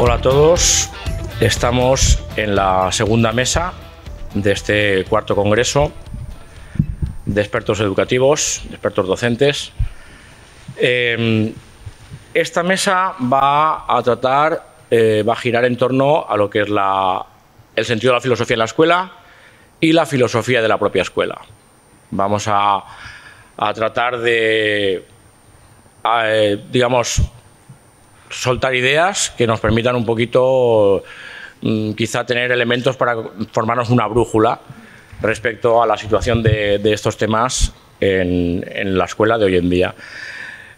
Hola a todos, estamos en la segunda mesa de este cuarto congreso de expertos educativos, de expertos docentes. Esta mesa va a girar en torno a lo que es el sentido de la filosofía en la escuela y la filosofía de la propia escuela. Vamos a tratar de, digamos, soltar ideas que nos permitan un poquito, quizá tener elementos para formarnos una brújula respecto a la situación de estos temas en la escuela de hoy en día.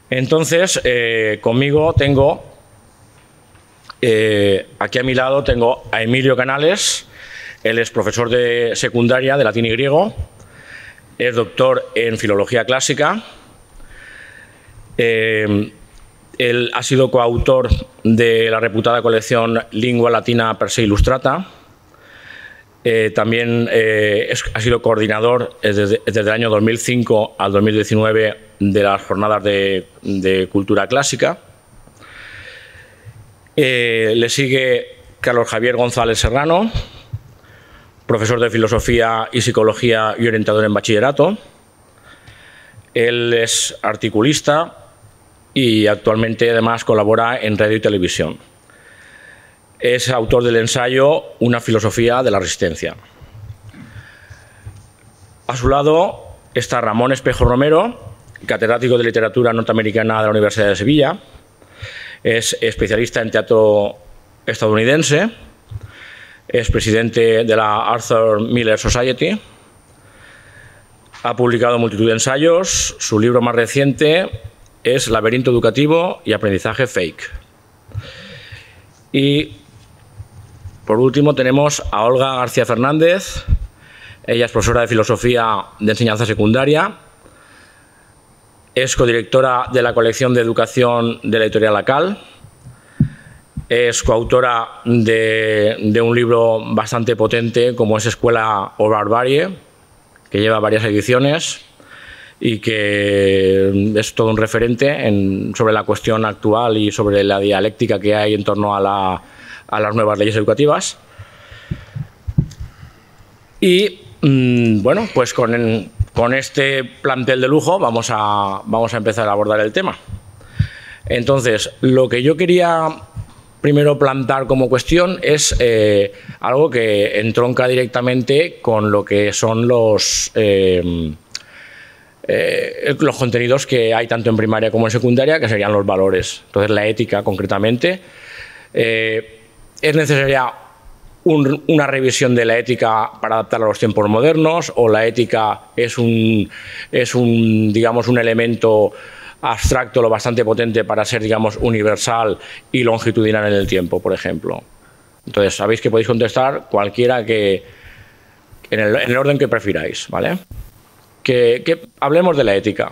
Entonces, conmigo tengo, aquí a mi lado tengo a Emilio Canales. Él es profesor de secundaria de latín y griego, es doctor en filología clásica. Él ha sido coautor de la reputada colección Lingua Latina per se Illustrata. También ha sido coordinador desde el año 2005 al 2019 de las jornadas de cultura clásica. Le sigue Carlos Javier González Serrano, profesor de filosofía y psicología y orientador en bachillerato. Él es articulista y actualmente además colabora en radio y televisión. Es autor del ensayo Una filosofía de la resistencia. A su lado está Ramón Espejo Romero, catedrático de literatura norteamericana de la Universidad de Sevilla. Es especialista en teatro estadounidense. Es presidente de la Arthur Miller Society. Ha publicado multitud de ensayos. Su libro más reciente es Laberinto educativo y aprendizaje fake. Y por último tenemos a Olga García Fernández. Ella es profesora de filosofía de enseñanza secundaria. Es codirectora de la colección de educación de la editorial Acal. Es coautora de un libro bastante potente como es Escuela o Barbarie, que lleva varias ediciones y que es todo un referente sobre la cuestión actual y sobre la dialéctica que hay en torno a las nuevas leyes educativas. Y bueno, pues con este plantel de lujo vamos a empezar a abordar el tema. Entonces, lo que yo quería primero plantar como cuestión es algo que entronca directamente con lo que son los contenidos que hay tanto en primaria como en secundaria, que serían los valores. Entonces, la ética, concretamente, ¿es necesaria una revisión de la ética para adaptarla a los tiempos modernos, o la ética es digamos, un elemento abstracto lo bastante potente para ser, digamos, universal y longitudinal en el tiempo, por ejemplo? Entonces, sabéis que podéis contestar cualquiera en el orden que prefiráis, ¿vale? Que hablemos de la ética.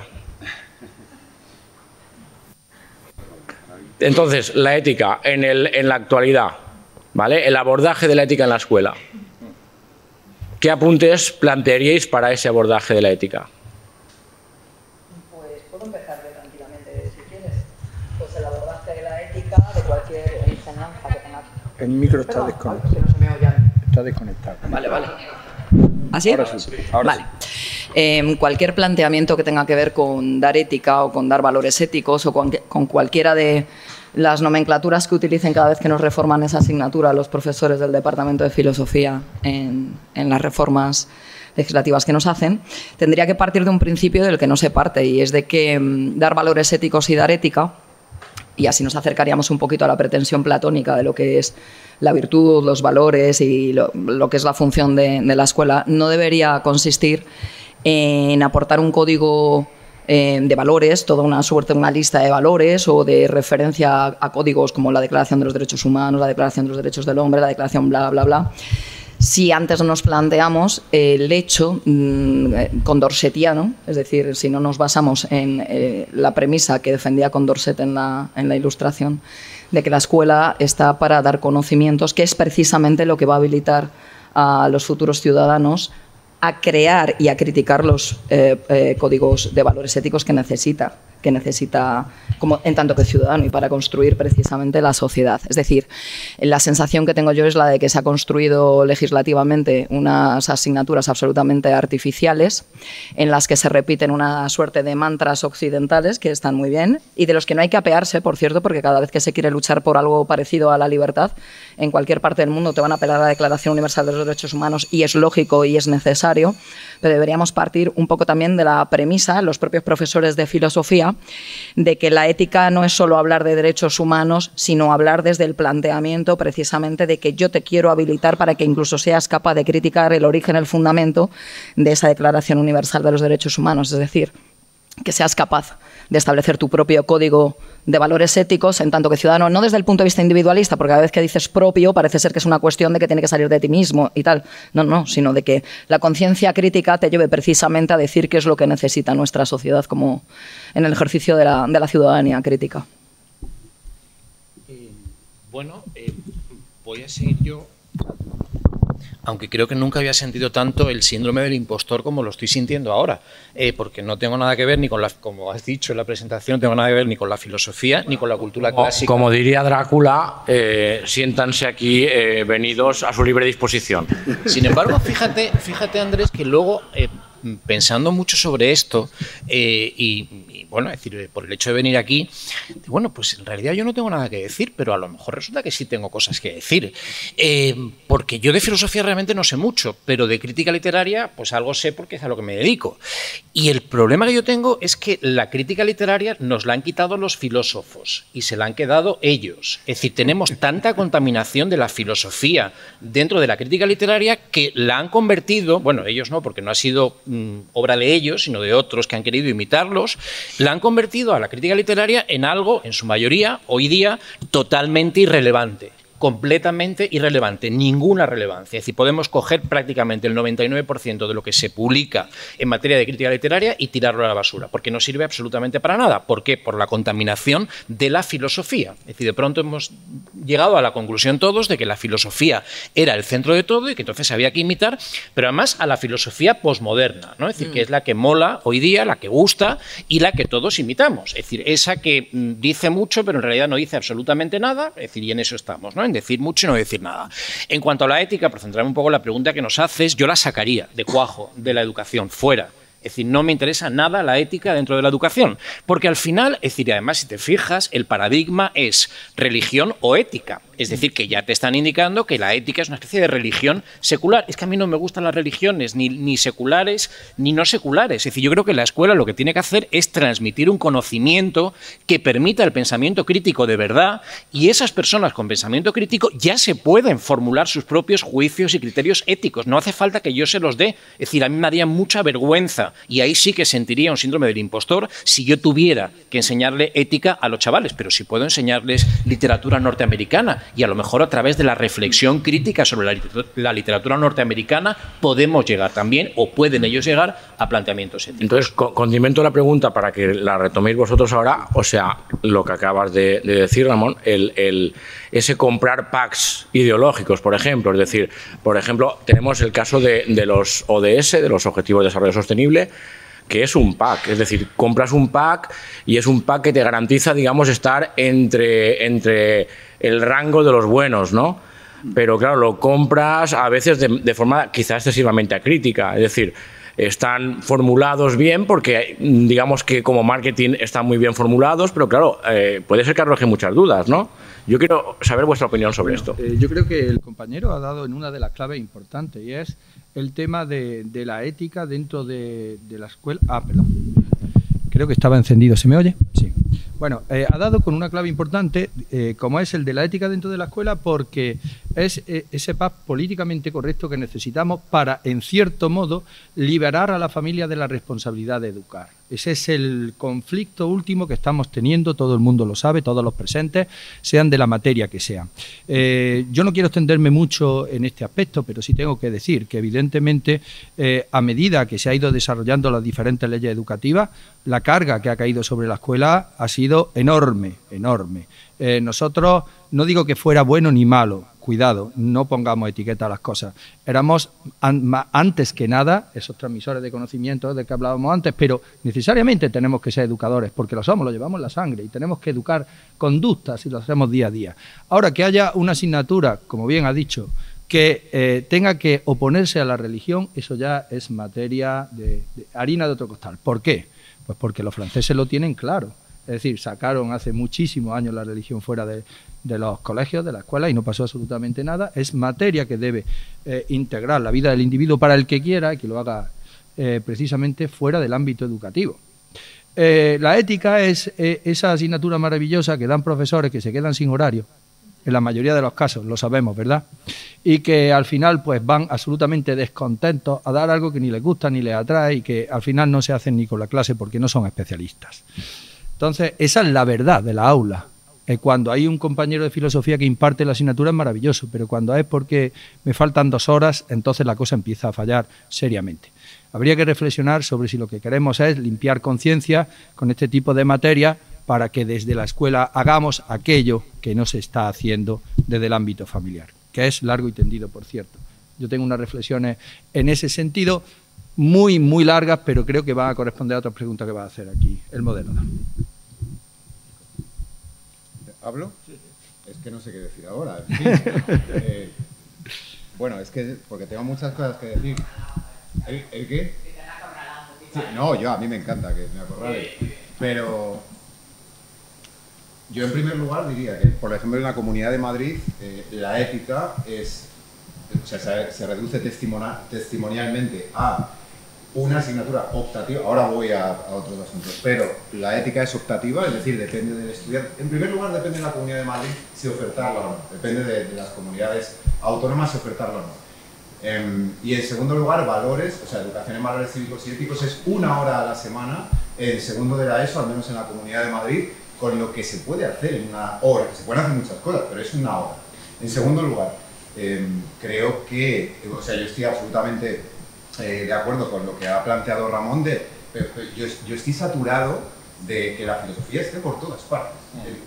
Entonces, la ética en la actualidad, ¿vale? El abordaje de la ética en la escuela. ¿Qué apuntes plantearíais para ese abordaje de la ética? Pues puedo empezar tranquilamente, si quieres. Pues el abordaje de la ética de cualquier enseñanza que tenga. El micro está desconectado. Que no se me oyan. Está desconectado. Vale. ¿Así? Ahora sí. Vale. Cualquier planteamiento que tenga que ver con dar ética o con dar valores éticos o con cualquiera de las nomenclaturas que utilicen cada vez que nos reforman esa asignatura los profesores del Departamento de Filosofía en las reformas legislativas que nos hacen, tendría que partir de un principio del que no se parte, y es de que dar valores éticos y dar ética, y así nos acercaríamos un poquito a la pretensión platónica de lo que es la virtud, los valores y lo que es la función de la escuela, no debería consistir en aportar un código de valores, toda una lista de valores o de referencia a códigos como la Declaración de los Derechos Humanos, la Declaración de los Derechos del Hombre, la Declaración bla, bla, bla, si antes nos planteamos el hecho condorsetiano, es decir, si no nos basamos en la premisa que defendía Condorcet en la Ilustración, de que la escuela está para dar conocimientos, que es precisamente lo que va a habilitar a los futuros ciudadanos a crear y a criticar los códigos de valores éticos que necesita que necesita como en tanto que ciudadano y para construir precisamente la sociedad. Es decir, la sensación que tengo yo es la de que se ha construido legislativamente unas asignaturas absolutamente artificiales en las que se repiten una suerte de mantras occidentales que están muy bien y de los que no hay que apearse, por cierto, porque cada vez que se quiere luchar por algo parecido a la libertad, en cualquier parte del mundo te van a apelar a la Declaración Universal de los Derechos Humanos y es lógico y es necesario, pero deberíamos partir un poco también de la premisa, los propios profesores de filosofía, de que la ética no es solo hablar de derechos humanos, sino hablar desde el planteamiento precisamente de que yo te quiero habilitar para que incluso seas capaz de criticar el origen, el fundamento de esa Declaración Universal de los Derechos Humanos, es decir, que seas capaz de establecer tu propio código de valores éticos en tanto que ciudadano, no desde el punto de vista individualista, porque cada vez que dices propio parece ser que es una cuestión de que tiene que salir de ti mismo y tal. No, no, sino de que la conciencia crítica te lleve precisamente a decir qué es lo que necesita nuestra sociedad como en el ejercicio de la ciudadanía crítica. Bueno, voy a seguir yo. Aunque creo que nunca había sentido tanto el síndrome del impostor como lo estoy sintiendo ahora, porque no tengo nada que ver ni con la, como has dicho en la presentación, no tengo nada que ver ni con la filosofía ni con la cultura clásica. Como diría Drácula, siéntanse aquí venidos a su libre disposición. Sin embargo, fíjate Andrés, que luego, pensando mucho sobre esto, y bueno, es decir, por el hecho de venir aquí, bueno, pues en realidad yo no tengo nada que decir, pero a lo mejor resulta que sí tengo cosas que decir. Porque yo de filosofía realmente no sé mucho, pero de crítica literaria, pues algo sé porque es a lo que me dedico. Y el problema que yo tengo es que la crítica literaria nos la han quitado los filósofos y se la han quedado ellos. Es decir, tenemos tanta contaminación de la filosofía dentro de la crítica literaria que la han convertido, bueno, ellos no, porque no ha sido obra de ellos, sino de otros que han querido imitarlos, la han convertido a la crítica literaria en algo, en su mayoría, hoy día, totalmente irrelevante. Completamente irrelevante, ninguna relevancia. Es decir, podemos coger prácticamente el 99% de lo que se publica en materia de crítica literaria y tirarlo a la basura, porque no sirve absolutamente para nada. ¿Por qué? Por la contaminación de la filosofía. Es decir, de pronto hemos llegado a la conclusión todos de que la filosofía era el centro de todo y que entonces había que imitar, pero además a la filosofía posmoderna, ¿no? Es decir, que es la que mola hoy día, la que gusta y la que todos imitamos. Es decir, esa que dice mucho, pero en realidad no dice absolutamente nada, es decir, y en eso estamos, ¿no? Decir mucho y no decir nada. En cuanto a la ética, por centrarme un poco en la pregunta que nos haces, yo la sacaría de cuajo de la educación, fuera. Es decir, no me interesa nada la ética dentro de la educación, porque al final, es decir, además si te fijas, el paradigma es religión o ética. Es decir, que ya te están indicando que la ética es una especie de religión secular. Es que a mí no me gustan las religiones, ni seculares ni no seculares. Es decir, yo creo que la escuela lo que tiene que hacer es transmitir un conocimiento que permita el pensamiento crítico de verdad, y esas personas con pensamiento crítico ya se pueden formular sus propios juicios y criterios éticos. No hace falta que yo se los dé. Es decir, a mí me haría mucha vergüenza, y ahí sí que sentiría un síndrome del impostor si yo tuviera que enseñarle ética a los chavales, pero si puedo enseñarles literatura norteamericana, y a lo mejor a través de la reflexión crítica sobre la literatura norteamericana podemos llegar también, o pueden ellos llegar, a planteamientos éticos. Entonces, condimento la pregunta para que la retoméis vosotros ahora, o sea, lo que acabas de decir, Ramón, ese comprar packs ideológicos, por ejemplo. Es decir, por ejemplo, tenemos el caso de los ODS, de los Objetivos de Desarrollo Sostenible, que es un pack, es decir, compras un pack y es un pack que te garantiza, digamos, estar entre el rango de los buenos, ¿no? Pero claro, lo compras a veces de forma quizás excesivamente acrítica, es decir, están formulados bien porque digamos que como marketing están muy bien formulados, pero claro, puede ser que arroje muchas dudas, ¿no? Yo quiero saber vuestra opinión sobre esto. Yo creo que el compañero ha dado en una de las claves importantes, y es el tema de la ética dentro de la escuela. Perdón. Creo que estaba encendido. ¿Se me oye? Sí. Bueno, ha dado con una clave importante, como es el de la ética dentro de la escuela, porque es ese paz políticamente correcto que necesitamos para, en cierto modo, liberar a la familia de la responsabilidad de educar. Ese es el conflicto último que estamos teniendo, todo el mundo lo sabe, todos los presentes, sean de la materia que sean. Yo no quiero extenderme mucho en este aspecto, pero sí tengo que decir que evidentemente a medida que se ha ido desarrollando las diferentes leyes educativas, la carga que ha caído sobre la escuela ha sido enorme, enorme. Nosotros, no digo que fuera bueno ni malo, cuidado, no pongamos etiqueta a las cosas. Éramos, antes que nada, esos transmisores de conocimiento de que hablábamos antes, pero necesariamente tenemos que ser educadores, porque lo somos, lo llevamos en la sangre, y tenemos que educar conductas y lo hacemos día a día. Ahora, que haya una asignatura, como bien ha dicho, que tenga que oponerse a la religión, eso ya es materia de harina de otro costal. ¿Por qué? Pues porque los franceses lo tienen claro. Es decir, sacaron hace muchísimos años la religión fuera de los colegios, de la escuela, y no pasó absolutamente nada. Es materia que debe integrar la vida del individuo para el que quiera y que lo haga precisamente fuera del ámbito educativo. La ética es esa asignatura maravillosa que dan profesores que se quedan sin horario, en la mayoría de los casos, lo sabemos, ¿verdad? Y que al final pues van absolutamente descontentos a dar algo que ni les gusta ni les atrae y que al final no se hacen ni con la clase porque no son especialistas. Entonces, esa es la verdad de la aula. Cuando hay un compañero de filosofía que imparte la asignatura es maravilloso, pero cuando es porque me faltan 2 horas, entonces la cosa empieza a fallar seriamente. Habría que reflexionar sobre si lo que queremos es limpiar conciencia con este tipo de materia para que desde la escuela hagamos aquello que no se está haciendo desde el ámbito familiar, que es largo y tendido, por cierto. Yo tengo unas reflexiones en ese sentido muy, muy largas, pero creo que van a corresponder a otras preguntas que va a hacer aquí el moderador. ¿Hablo? Es que no sé qué decir ahora. En fin, bueno, es que porque tengo muchas cosas que decir. ¿El qué? Sí, no, a mí me encanta que me acorrale. Pero yo en primer lugar diría que, por ejemplo, en la Comunidad de Madrid, la ética es, o sea, se reduce testimonialmente a una asignatura optativa. Ahora voy a otros asuntos, pero la ética es optativa, es decir, depende del estudiante. En primer lugar, depende de la Comunidad de Madrid si ofertarla o no. Depende de las comunidades autónomas si ofertarla o no. Y en segundo lugar, valores, o sea, educación en valores cívicos y éticos es 1 hora a la semana en segundo de la ESO, al menos en la Comunidad de Madrid, con lo que se puede hacer en 1 hora, que se pueden hacer muchas cosas, pero es 1 hora. En segundo lugar, creo que, o sea, yo estoy absolutamente de acuerdo con lo que ha planteado Ramón, yo estoy saturado de que la filosofía esté por todas partes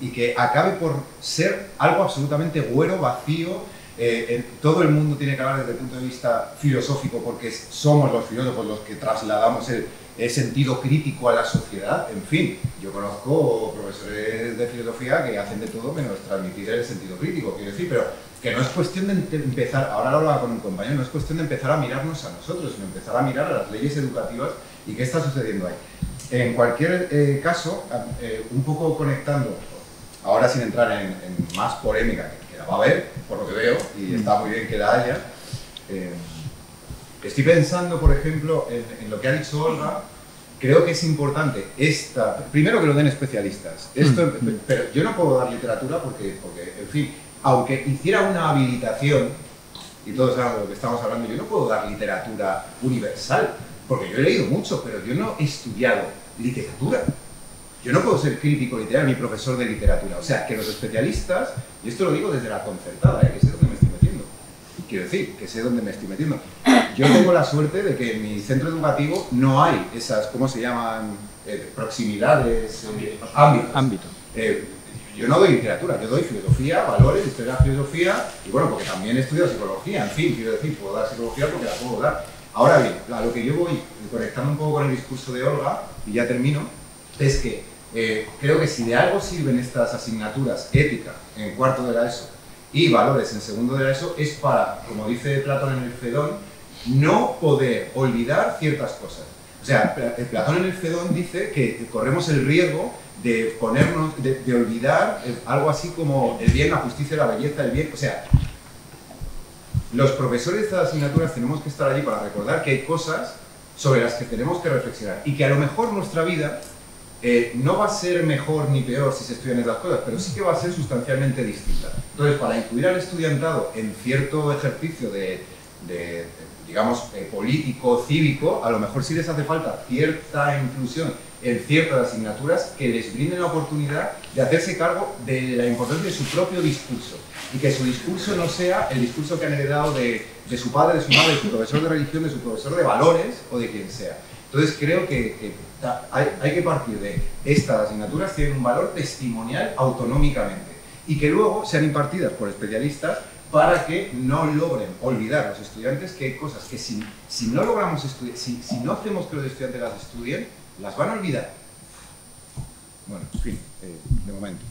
y que acabe por ser algo absolutamente güero, vacío. Todo el mundo tiene que hablar desde el punto de vista filosófico porque somos los filósofos los que trasladamos el sentido crítico a la sociedad. En fin, yo conozco profesores de filosofía que hacen de todo menos transmitir el sentido crítico, quiero decir, pero que no es cuestión de empezar, ahora lo hablaba con un compañero, no es cuestión de empezar a mirarnos a nosotros, sino empezar a mirar a las leyes educativas y qué está sucediendo ahí. En cualquier caso, un poco conectando, ahora sin entrar en más polémica, que la va a haber, por lo que veo, y está muy bien que la haya, estoy pensando, por ejemplo, en lo que ha dicho Olga. Creo que es importante primero que lo den especialistas. Pero yo no puedo dar literatura porque, en fin, aunque hiciera una habilitación, y todos saben de lo que estamos hablando, yo no puedo dar literatura universal, porque yo he leído mucho, pero yo no he estudiado literatura. Yo no puedo ser crítico literario ni profesor de literatura. O sea, que los especialistas, y esto lo digo desde la concertada, que sé dónde me estoy metiendo. Quiero decir, que sé dónde me estoy metiendo. Yo tengo la suerte de que en mi centro educativo no hay esas, ¿cómo se llaman? Proximidades, ámbitos. Yo no doy literatura, yo doy filosofía, valores, historia de la filosofía, y bueno, porque también estudio psicología, en fin, quiero decir, puedo dar psicología porque la puedo dar. Ahora bien, a lo que yo voy, conectando un poco con el discurso de Olga, y ya termino, es que creo que si de algo sirven estas asignaturas, ética en 4º de la ESO y valores en 2º de la ESO, es para, como dice Platón en el Fedón, no poder olvidar ciertas cosas. O sea, Platón en el Fedón dice que corremos el riesgo de de olvidar algo así como el bien, la justicia, la belleza, el bien. O sea, los profesores de estas asignaturas tenemos que estar allí para recordar que hay cosas sobre las que tenemos que reflexionar y que a lo mejor nuestra vida no va a ser mejor ni peor si se estudian esas cosas, pero sí que va a ser sustancialmente distinta. Entonces, para incluir al estudiantado en cierto ejercicio digamos, político, cívico, a lo mejor sí les hace falta cierta inclusión en ciertas asignaturas que les brinden la oportunidad de hacerse cargo de la importancia de su propio discurso y que su discurso no sea el discurso que han heredado de su padre, de su madre, de su profesor de religión, de su profesor de valores o de quien sea. Entonces creo que hay que partir de estas asignaturas tienen un valor testimonial autonómicamente y que luego sean impartidas por especialistas para que no logren olvidar los estudiantes que hay cosas que si no logramos estudiar, si no hacemos que los estudiantes las estudien, las van a olvidar. Bueno, en fin, de momento.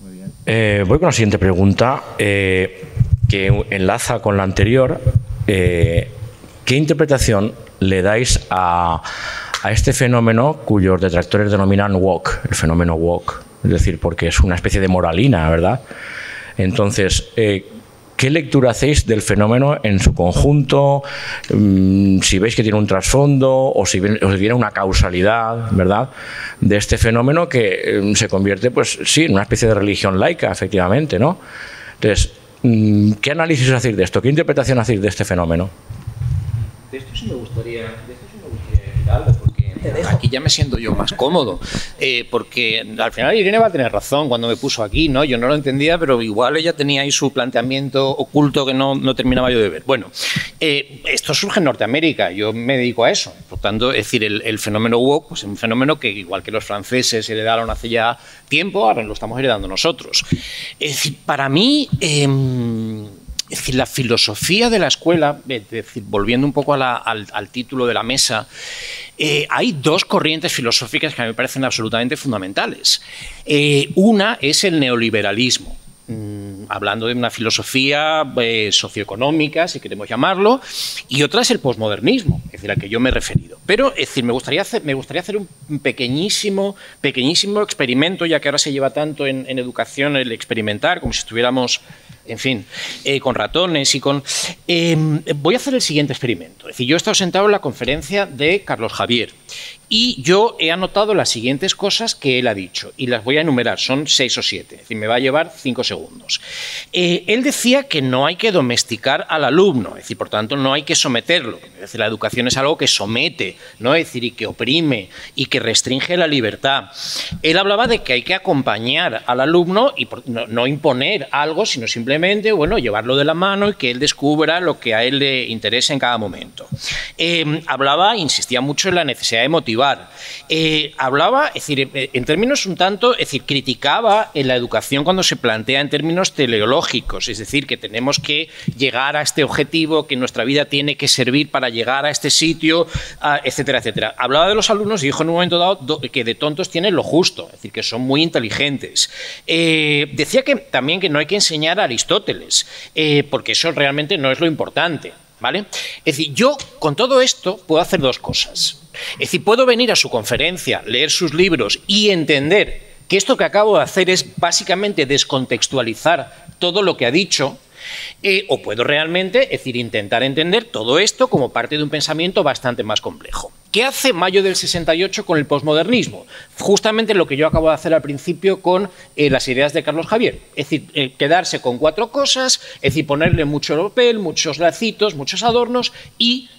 Muy bien. Voy con la siguiente pregunta, que enlaza con la anterior. ¿Qué interpretación le dais a este fenómeno cuyos detractores denominan woke, el fenómeno woke? Es decir, porque es una especie de moralina, ¿verdad? Entonces, ¿qué lectura hacéis del fenómeno en su conjunto? Si veis que tiene un trasfondo o si viene una causalidad, ¿verdad?, de este fenómeno que se convierte, pues sí, en una especie de religión laica, efectivamente, ¿no? Entonces, ¿qué análisis hacéis de esto? ¿Qué interpretación hacéis de este fenómeno? De esto sí me gustaría decir algo, porque aquí ya me siento yo más cómodo, porque al final Irene va a tener razón cuando me puso aquí, ¿no? Yo no lo entendía, pero igual ella tenía ahí su planteamiento oculto que no terminaba yo de ver. Bueno, esto surge en Norteamérica, yo me dedico a eso, por tanto, es decir, el fenómeno woke, pues es un fenómeno que igual que los franceses heredaron hace ya tiempo, ahora lo estamos heredando nosotros. Es decir, para mí... Es decir, la filosofía de la escuela, es decir, volviendo un poco al título de la mesa, hay dos corrientes filosóficas que a mí me parecen absolutamente fundamentales. Una es el neoliberalismo, hablando de una filosofía socioeconómica, si queremos llamarlo, y otra es el posmodernismo, es decir, al que yo me he referido. Pero, es decir, me gustaría hacer un pequeñísimo experimento, ya que ahora se lleva tanto en educación el experimentar, como si estuviéramos... En fin, con ratones y con... voy a hacer el siguiente experimento. Es decir, yo he estado sentado en la conferencia de Carlos Javier y yo he anotado las siguientes cosas que él ha dicho y las voy a enumerar, son 6 o 7, es decir, me va a llevar 5 segundos. Él decía que no hay que domesticar al alumno, es decir, por tanto, no hay que someterlo. Es decir, la educación es algo que somete, ¿no? Es decir, y que oprime y que restringe la libertad. Él hablaba de que hay que acompañar al alumno y no imponer algo, sino simplemente, bueno, llevarlo de la mano y que él descubra lo que a él le interesa en cada momento. Insistía mucho en la necesidad de motivar. Hablaba, es decir, en términos un tanto, es decir, criticaba en la educación cuando se plantea en términos teleológicos, es decir, que tenemos que llegar a este objetivo, que nuestra vida tiene que servir para llegar a este sitio, etcétera, etcétera. Hablaba de los alumnos y dijo en un momento dado que de tontos tienen lo justo, es decir, que son muy inteligentes. Decía que también que no hay que enseñar a Aristóteles, porque eso realmente no es lo importante, ¿vale? Es decir, yo con todo esto puedo hacer dos cosas. Es decir, puedo venir a su conferencia, leer sus libros y entender que esto que acabo de hacer es básicamente descontextualizar todo lo que ha dicho, o puedo realmente, es decir, intentar entender todo esto como parte de un pensamiento bastante más complejo. ¿Qué hace Mayo del 68 con el posmodernismo? Justamente lo que yo acabo de hacer al principio con las ideas de Carlos Javier. Es decir, quedarse con 4 cosas, es decir, ponerle mucho papel, muchos lacitos, muchos adornos y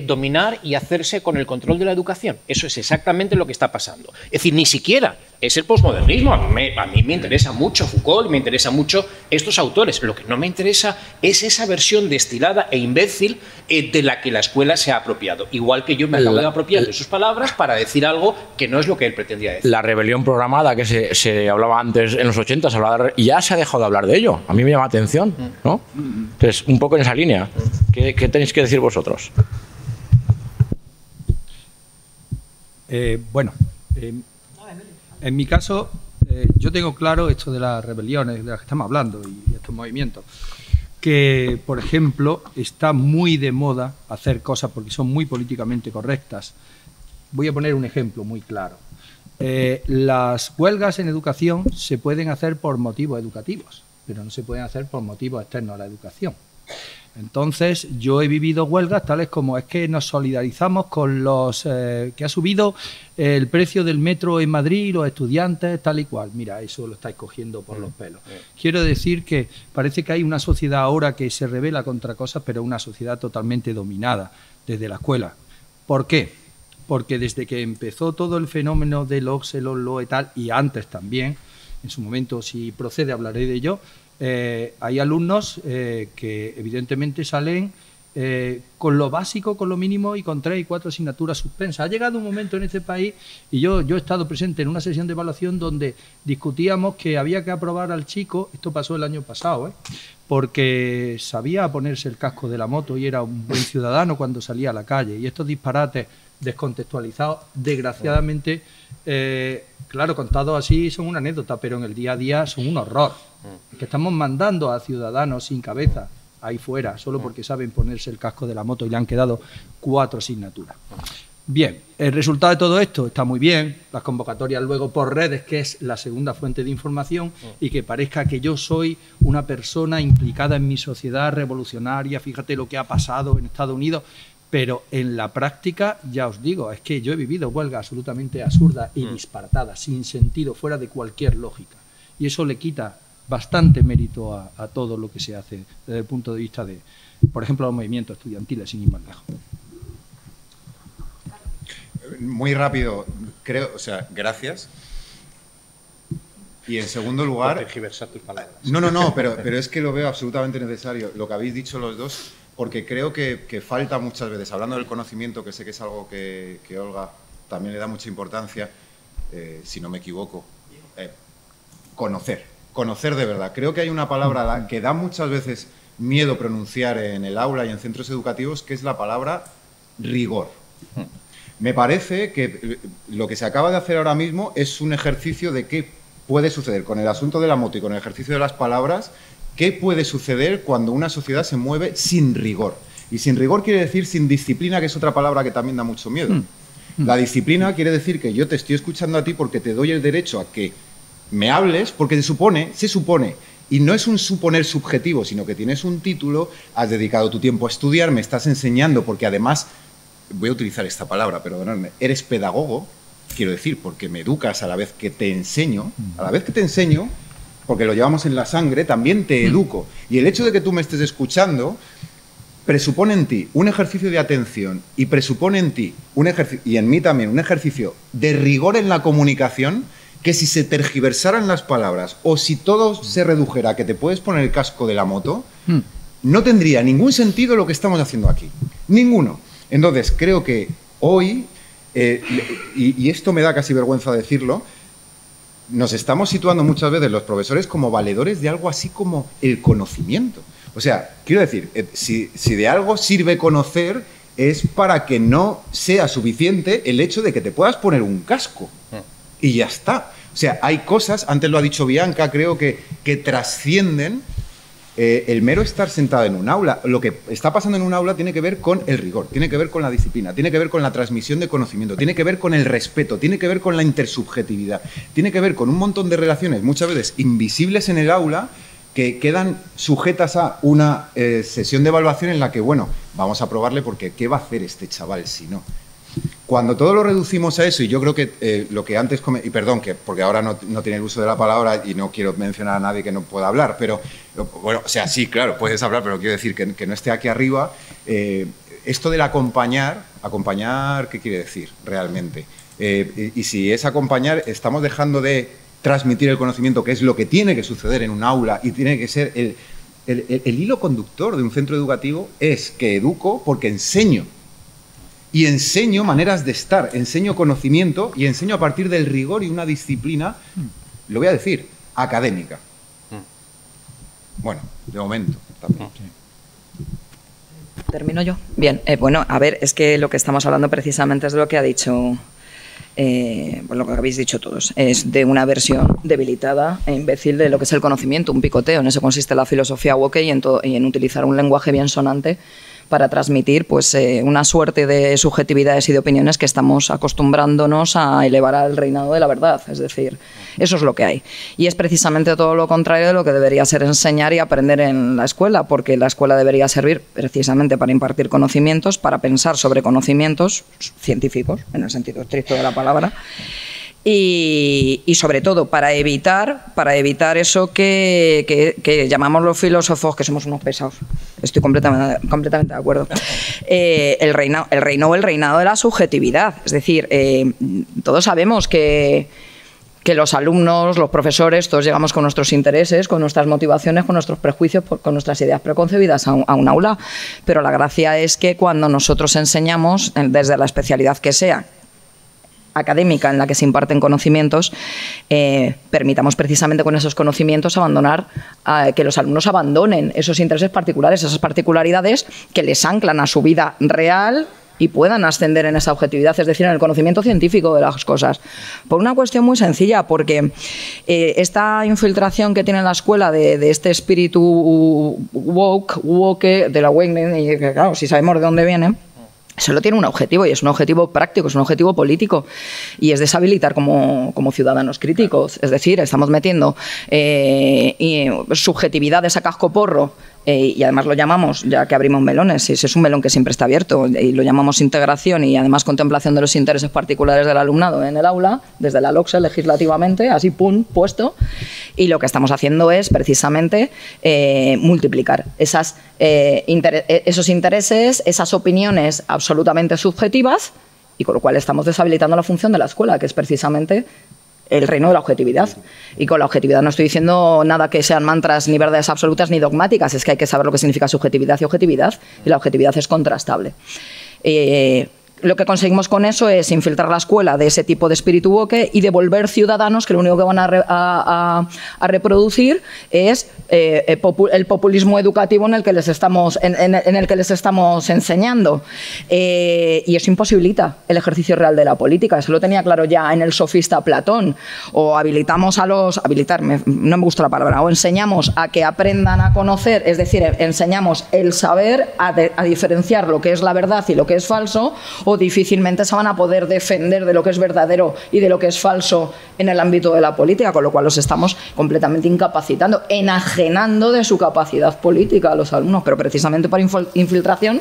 dominar y hacerse con el control de la educación. Eso es exactamente lo que está pasando. Es decir, ni siquiera es el posmodernismo. A mí me interesa mucho Foucault, me interesa mucho estos autores. Lo que no me interesa es esa versión destilada e imbécil de la que la escuela se ha apropiado. Igual que yo me acabo de apropiar de sus palabras para decir algo que no es lo que él pretendía decir. La rebelión programada que se hablaba antes en los 80, ya se ha dejado de hablar de ello. A mí me llama la atención, ¿no? Entonces, un poco en esa línea. ¿Qué tenéis que decir vosotros? Bueno, en mi caso, yo tengo claro esto de las rebeliones de las que estamos hablando y estos movimientos, que, por ejemplo, está muy de moda hacer cosas porque son muy políticamente correctas. Voy a poner un ejemplo muy claro. Las huelgas en educación se pueden hacer por motivos educativos, pero no se pueden hacer por motivos externos a la educación. Entonces, yo he vivido huelgas tales como es que nos solidarizamos con los que ha subido el precio del metro en Madrid, los estudiantes, tal y cual. Mira, eso lo estáis cogiendo por los pelos. Quiero decir que parece que hay una sociedad ahora que se rebela contra cosas, pero una sociedad totalmente dominada desde la escuela. ¿Por qué? Porque desde que empezó todo el fenómeno del Oxelon, Law y tal, y antes también, en su momento, si procede, hablaré de ello. Hay alumnos que evidentemente salen con lo básico, con lo mínimo y con 3 y 4 asignaturas suspensas. Ha llegado un momento en este país, y yo he estado presente en una sesión de evaluación donde discutíamos que había que aprobar al chico, esto pasó el año pasado, porque sabía ponerse el casco de la moto y era un buen ciudadano cuando salía a la calle. Y estos disparates descontextualizados, desgraciadamente, claro, contados así son una anécdota, pero en el día a día son un horror. Que estamos mandando a ciudadanos sin cabeza ahí fuera, solo porque saben ponerse el casco de la moto y le han quedado 4 asignaturas. Bien, el resultado de todo esto está muy bien, las convocatorias luego por redes, que es la segunda fuente de información, y que parezca que yo soy una persona implicada en mi sociedad revolucionaria, fíjate lo que ha pasado en Estados Unidos, pero en la práctica, ya os digo, es que yo he vivido huelgas absolutamente absurdas y disparatadas, sin sentido, fuera de cualquier lógica, y eso le quita bastante mérito a todo lo que se hace desde el punto de vista de, por ejemplo, los movimientos estudiantiles, sin ir más lejos. Muy rápido, creo, o sea, gracias. Y en segundo lugar... Por tergiversar tus palabras. No, pero es que lo veo absolutamente necesario, lo que habéis dicho los dos, porque creo que falta muchas veces, hablando del conocimiento, que sé que es algo que Olga también le da mucha importancia, si no me equivoco, conocer de verdad. Creo que hay una palabra que da muchas veces miedo pronunciar en el aula y en centros educativos, que es la palabra rigor. Me parece que lo que se acaba de hacer ahora mismo es un ejercicio de qué puede suceder con el asunto de la moto y con el ejercicio de las palabras, qué puede suceder cuando una sociedad se mueve sin rigor. Y sin rigor quiere decir sin disciplina, que es otra palabra que también da mucho miedo. La disciplina quiere decir que yo te estoy escuchando a ti porque te doy el derecho a que me hables, porque se supone, y no es un suponer subjetivo, sino que tienes un título, has dedicado tu tiempo a estudiar, me estás enseñando, porque además, voy a utilizar esta palabra, perdonadme, eres pedagogo, quiero decir, porque me educas a la vez que te enseño, porque lo llevamos en la sangre, también te educo. Y el hecho de que tú me estés escuchando presupone en ti un ejercicio de atención y presupone en ti y en mí también un ejercicio de rigor en la comunicación, que si se tergiversaran las palabras o si todo se redujera a que te puedes poner el casco de la moto, no tendría ningún sentido lo que estamos haciendo aquí. Ninguno. Entonces, creo que hoy, y esto me da casi vergüenza decirlo, nos estamos situando muchas veces los profesores como valedores de algo así como el conocimiento. O sea, quiero decir, si de algo sirve conocer, es para que no sea suficiente el hecho de que te puedas poner un casco. Y ya está. O sea, hay cosas, antes lo ha dicho Bianca, creo que trascienden el mero estar sentado en un aula. Lo que está pasando en un aula tiene que ver con el rigor, tiene que ver con la disciplina, tiene que ver con la transmisión de conocimiento, tiene que ver con el respeto, tiene que ver con la intersubjetividad, tiene que ver con un montón de relaciones, muchas veces invisibles en el aula, que quedan sujetas a una sesión de evaluación en la que, bueno, vamos a probarle porque ¿qué va a hacer este chaval si no? Cuando todo lo reducimos a eso, y yo creo que lo que antes... Y perdón, porque ahora no tiene el uso de la palabra y no quiero mencionar a nadie que no pueda hablar, pero, bueno, o sea, sí, claro, puedes hablar, pero quiero decir que no esté aquí arriba. Esto del acompañar, ¿qué quiere decir realmente? Y si es acompañar, estamos dejando de transmitir el conocimiento, que es lo que tiene que suceder en un aula y tiene que ser el hilo conductor de un centro educativo, es que educo porque enseño. Y enseño maneras de estar, enseño conocimiento y enseño a partir del rigor y una disciplina, lo voy a decir, académica. Bueno, de momento también. ¿Termino yo? Bien, bueno, a ver, es que lo que estamos hablando precisamente es de lo que ha dicho, lo que habéis dicho todos, es de una versión debilitada e imbécil de lo que es el conocimiento, un picoteo. En eso consiste la filosofía woke y en utilizar un lenguaje bien sonante para transmitir pues, una suerte de subjetividades y de opiniones que estamos acostumbrándonos a elevar al reinado de la verdad. Es decir, eso es lo que hay. Y es precisamente todo lo contrario de lo que debería ser enseñar y aprender en la escuela, porque la escuela debería servir precisamente para impartir conocimientos, para pensar sobre conocimientos científicos, en el sentido estricto de la palabra, y sobre todo para evitar eso que llamamos los filósofos, que somos unos pesados. Estoy completamente de acuerdo. El reinado de la subjetividad. Es decir, todos sabemos que que los alumnos, los profesores, todos llegamos con nuestros intereses, con nuestras motivaciones, con nuestros prejuicios, con nuestras ideas preconcebidas a un aula. Pero la gracia es que cuando nosotros enseñamos, desde la especialidad que sea, académica en la que se imparten conocimientos, permitamos precisamente con esos conocimientos que los alumnos abandonen esos intereses particulares, esas particularidades que les anclan a su vida real y puedan ascender en esa objetividad, es decir, en el conocimiento científico de las cosas. Por una cuestión muy sencilla, porque esta infiltración que tiene la escuela de este espíritu woke, del awakening, y que claro, si sabemos de dónde viene, solo tiene un objetivo, y es un objetivo práctico, es un objetivo político, y es deshabilitar como ciudadanos críticos. Es decir, estamos metiendo subjetividades a cascoporro, y además lo llamamos, ya que abrimos melones, ese es un melón que siempre está abierto, y lo llamamos integración y además contemplación de los intereses particulares del alumnado en el aula, desde la LOCSE legislativamente, así pum, puesto, y lo que estamos haciendo es precisamente multiplicar esos intereses, esas opiniones absolutamente subjetivas, y con lo cual estamos deshabilitando la función de la escuela, que es precisamente el reino de la objetividad. Y con la objetividad no estoy diciendo nada que sean mantras ni verdades absolutas ni dogmáticas, es que hay que saber lo que significa subjetividad y objetividad, y la objetividad es contrastable. Lo que conseguimos con eso es infiltrar la escuela de ese tipo de espíritu woke y devolver ciudadanos que lo único que van a reproducir es el populismo educativo en el que les estamos enseñando. Y eso imposibilita el ejercicio real de la política. Eso lo tenía claro ya en el sofista Platón. O habilitamos no me gusta la palabra, o enseñamos a que aprendan a conocer, es decir, enseñamos el saber a diferenciar lo que es la verdad y lo que es falso, o difícilmente se van a poder defender de lo que es verdadero y de lo que es falso en el ámbito de la política, con lo cual los estamos completamente incapacitando, enajenando de su capacidad política a los alumnos, pero precisamente por infiltración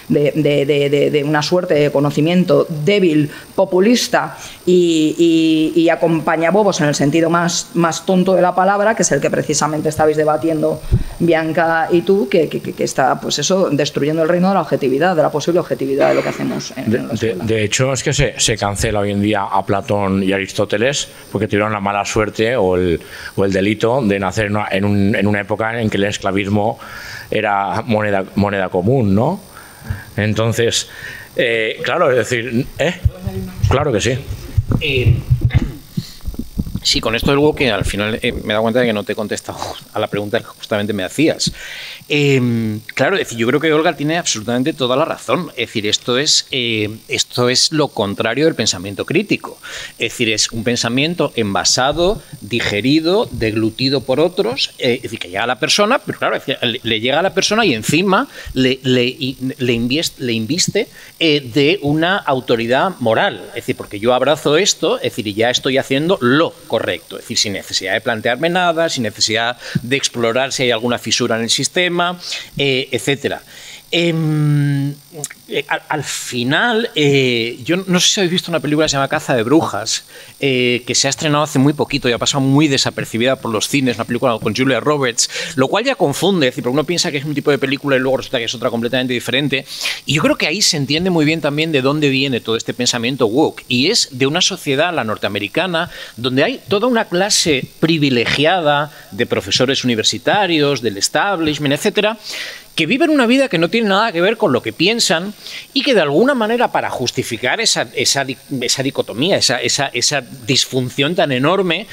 de una suerte de conocimiento débil, populista y acompañabobos en el sentido más tonto de la palabra, que es el que precisamente estabais debatiendo Bianca y tú, que está, pues eso, destruyendo el reino de la objetividad, de la posible objetividad de lo que hacemos en la escuela. De hecho, es que se cancela hoy en día a Platón y Aristóteles porque tuvieron la mala suerte o el delito de nacer en una época en que el esclavismo era moneda común, ¿no? Entonces, claro, es decir, claro que sí. Sí, con esto del woke, que al final me he dado cuenta de que no te he contestado a la pregunta que justamente me hacías. Claro, es decir, yo creo que Olga tiene absolutamente toda la razón. Es decir, esto es lo contrario del pensamiento crítico. Es decir, es un pensamiento envasado, digerido, deglutido por otros, es decir, que llega a la persona, pero claro, es decir, le llega a la persona y encima le inviste de una autoridad moral. Es decir, porque yo abrazo esto, es decir, y ya estoy haciendo lo correcto. Es decir, sin necesidad de plantearme nada, sin necesidad de explorar si hay alguna fisura en el sistema, etcétera. Al final, yo no sé si habéis visto una película que se llama Caza de Brujas, que se ha estrenado hace muy poquito y ha pasado muy desapercibida por los cines, una película con Julia Roberts, lo cual ya confunde, es decir, porque uno piensa que es un tipo de película y luego resulta que es otra completamente diferente. Y yo creo que ahí se entiende muy bien también de dónde viene todo este pensamiento woke, y es de una sociedad, la norteamericana, donde hay toda una clase privilegiada de profesores universitarios, del establishment, etcétera, que viven una vida que no tiene nada que ver con lo que piensan y que de alguna manera, para justificar esa dicotomía, esa disfunción tan enorme,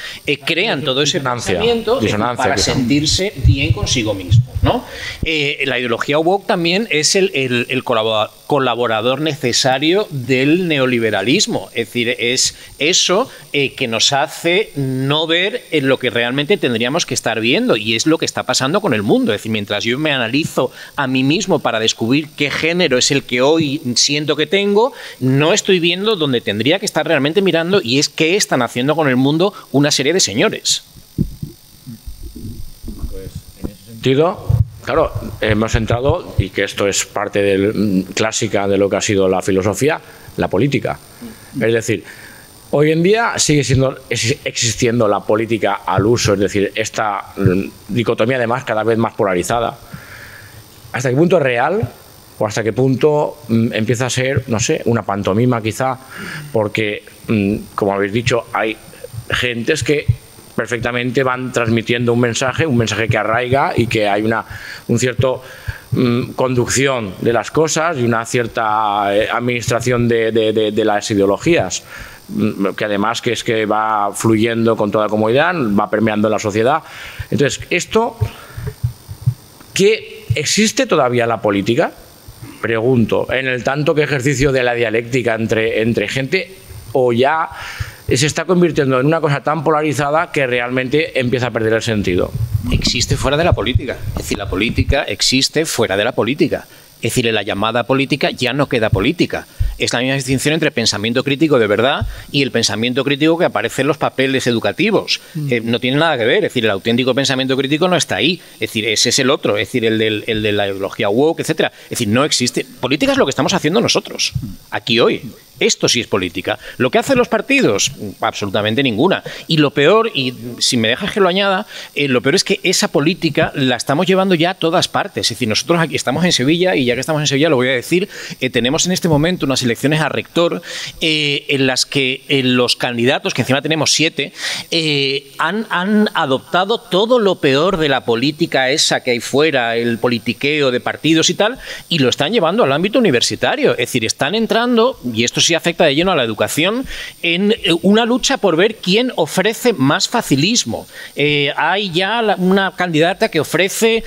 crean todo ese pensamiento para sentirse bien consigo mismo, ¿no? La ideología woke también es el colaborador necesario del neoliberalismo, es decir, es eso que nos hace no ver lo que realmente tendríamos que estar viendo, y es lo que está pasando con el mundo. Es decir, mientras yo me analizo a mí mismo para descubrir qué género es el que hoy siento que tengo, no estoy viendo donde tendría que estar realmente mirando, y es qué están haciendo con el mundo una serie de señores. Pues en ese sentido, claro, hemos entrado, y que esto es parte clásica de lo que ha sido la filosofía, la política. Es decir, hoy en día sigue existiendo la política al uso, es decir, esta dicotomía además cada vez más polarizada. ¿Hasta qué punto es real o hasta qué punto empieza a ser, no sé, una pantomima quizá? Porque, como habéis dicho, hay gentes que perfectamente van transmitiendo un mensaje que arraiga y que hay un cierto conducción de las cosas y una cierta administración de las ideologías, que además que es que va fluyendo con toda comodidad, va permeando en la sociedad. Entonces, esto, ¿qué existe todavía la política? Pregunto, en el tanto que ejercicio de la dialéctica entre gente, o ya se está convirtiendo en una cosa tan polarizada que realmente empieza a perder el sentido. Existe fuera de la política. Es decir, la política existe fuera de la política. Es decir, en la llamada política ya no queda política. Es la misma distinción entre pensamiento crítico de verdad y el pensamiento crítico que aparece en los papeles educativos. No tiene nada que ver. Es decir, el auténtico pensamiento crítico no está ahí. Es decir, ese es el otro. Es decir, el de la ideología woke, etcétera. Es decir, no existe. Política es lo que estamos haciendo nosotros, aquí hoy. Esto sí es política. ¿Lo que hacen los partidos? Absolutamente ninguna. Y lo peor, y si me dejas que lo añada, lo peor es que esa política la estamos llevando ya a todas partes. Es decir, nosotros aquí estamos en Sevilla, y ya que estamos en Sevilla lo voy a decir, tenemos en este momento unas elecciones a rector en las que los candidatos, que encima tenemos 7, han adoptado todo lo peor de la política esa que hay fuera, el politiqueo de partidos y tal, y lo están llevando al ámbito universitario. Es decir, están entrando, y esto sí afecta de lleno a la educación, en una lucha por ver quién ofrece más facilismo. Hay ya una candidata que ofrece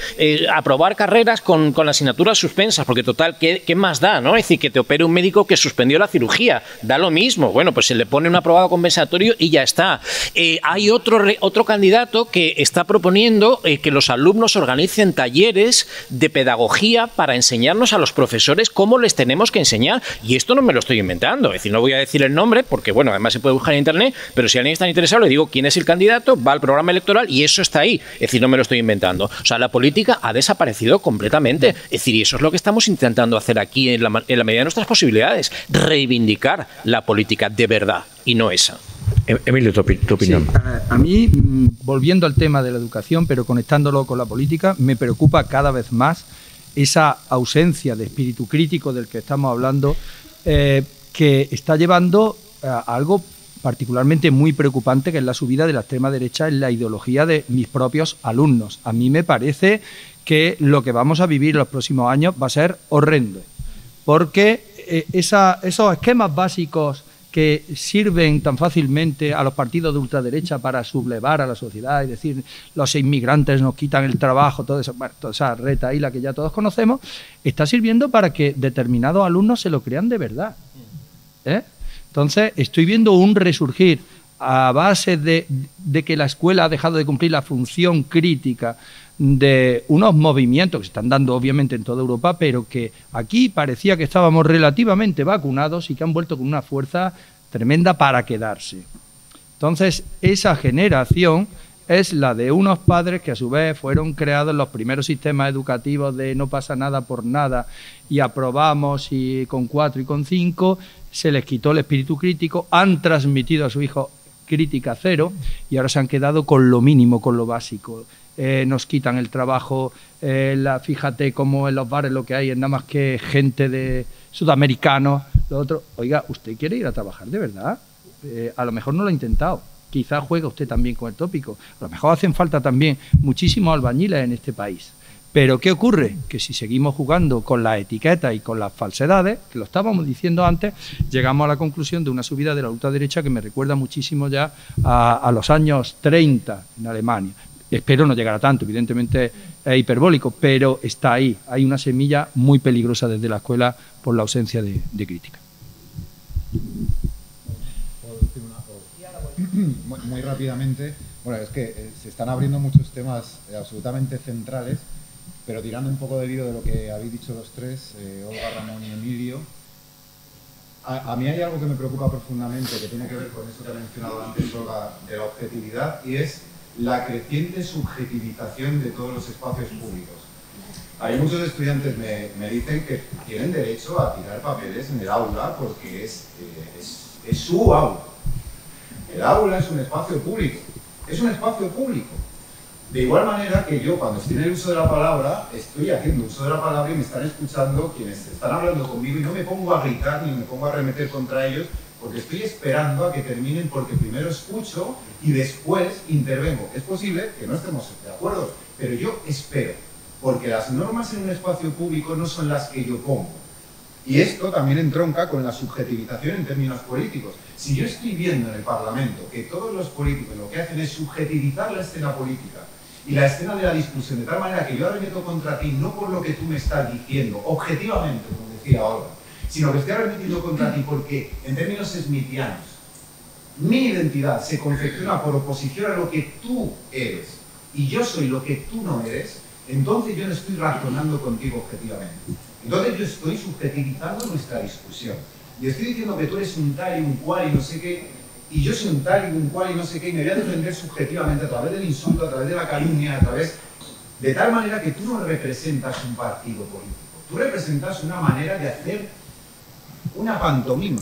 aprobar carreras con asignaturas suspensas, porque total, ¿qué más da, no? Es decir, que te opere un médico que suspendió la cirugía, da lo mismo. Bueno, pues se le pone un aprobado compensatorio y ya está. Hay otro candidato que está proponiendo que los alumnos organicen talleres de pedagogía para enseñarnos a los profesores cómo les tenemos que enseñar. Y esto no me lo estoy inventando. Es decir, no voy a decir el nombre porque, bueno, además se puede buscar en internet, pero si alguien está interesado le digo quién es el candidato, va al programa electoral y eso está ahí. Es decir, no me lo estoy inventando. O sea, la política ha desaparecido completamente. Es decir, y eso es lo que estamos intentando hacer aquí en la medida de nuestras posibilidades. Reivindicar la política de verdad y no esa. Emilio, tu opinión. Sí, a mí, volviendo al tema de la educación, pero conectándolo con la política, me preocupa cada vez más esa ausencia de espíritu crítico del que estamos hablando, que está llevando a algo particularmente muy preocupante, que es la subida de la extrema derecha en la ideología de mis propios alumnos. A mí me parece que lo que vamos a vivir en los próximos años va a ser horrendo, porque esos esquemas básicos que sirven tan fácilmente a los partidos de ultraderecha para sublevar a la sociedad, es decir, los inmigrantes nos quitan el trabajo, todo eso, bueno, toda esa retahíla que ya todos conocemos, está sirviendo para que determinados alumnos se lo crean de verdad. Entonces, estoy viendo un resurgir a base de que la escuela ha dejado de cumplir la función crítica de unos movimientos que se están dando obviamente en toda Europa, pero que aquí parecía que estábamos relativamente vacunados y que han vuelto con una fuerza tremenda para quedarse. Entonces, esa generación es la de unos padres que a su vez fueron creados en los primeros sistemas educativos de no pasa nada por nada y aprobamos y con 4 y con 5 se les quitó el espíritu crítico, han transmitido a su hijo crítica cero y ahora se han quedado con lo mínimo, con lo básico. Nos quitan el trabajo, fíjate cómo en los bares lo que hay es nada más que gente de sudamericanos, lo otro. Oiga, ¿usted quiere ir a trabajar de verdad? A lo mejor no lo ha intentado, quizás juega usted también con el tópico, a lo mejor hacen falta también muchísimos albañiles en este país. Pero ¿qué ocurre? Que si seguimos jugando con las etiquetas y con las falsedades, que lo estábamos diciendo antes, llegamos a la conclusión de una subida de la ultraderecha que me recuerda muchísimo ya a los años 30 en Alemania. Espero no llegar a tanto, evidentemente es hiperbólico, pero está ahí. Hay una semilla muy peligrosa desde la escuela por la ausencia de crítica. Muy rápidamente, bueno, es que se están abriendo muchos temas absolutamente centrales, pero tirando un poco del hilo de lo que habéis dicho los tres, Olga, Ramón y Emilio, a mí hay algo que me preocupa profundamente, que tiene que ver con eso que ha mencionado antes Olga, de la objetividad, y es la creciente subjetivización de todos los espacios públicos. Hay muchos estudiantes me dicen que tienen derecho a tirar papeles en el aula porque es su aula. El aula es un espacio público, es un espacio público. De igual manera que yo, cuando estoy en el uso de la palabra, estoy haciendo uso de la palabra y me están escuchando quienes están hablando conmigo y no me pongo a gritar ni me pongo a arremeter contra ellos porque estoy esperando a que terminen porque primero escucho y después intervengo. Es posible que no estemos de acuerdo, pero yo espero, porque las normas en un espacio público no son las que yo pongo. Y esto también entronca con la subjetivización en términos políticos. Si yo estoy viendo en el Parlamento que todos los políticos lo que hacen es subjetivizar la escena política y la escena de la discusión, de tal manera que yo arremeto contra ti no por lo que tú me estás diciendo, objetivamente, como decía Olga, sino que estoy arremetiendo contra ti porque, en términos smithianos, mi identidad se confecciona por oposición a lo que tú eres y yo soy lo que tú no eres, entonces yo no estoy razonando contigo objetivamente. Entonces yo estoy subjetivizando nuestra discusión. Y estoy diciendo que tú eres un tal y un cual y no sé qué, y yo soy un tal y un cual y no sé qué, y me voy a defender subjetivamente a través del insulto, a través de la calumnia, a través... De tal manera que tú no representas un partido político, tú representas una manera de hacer una pantomima,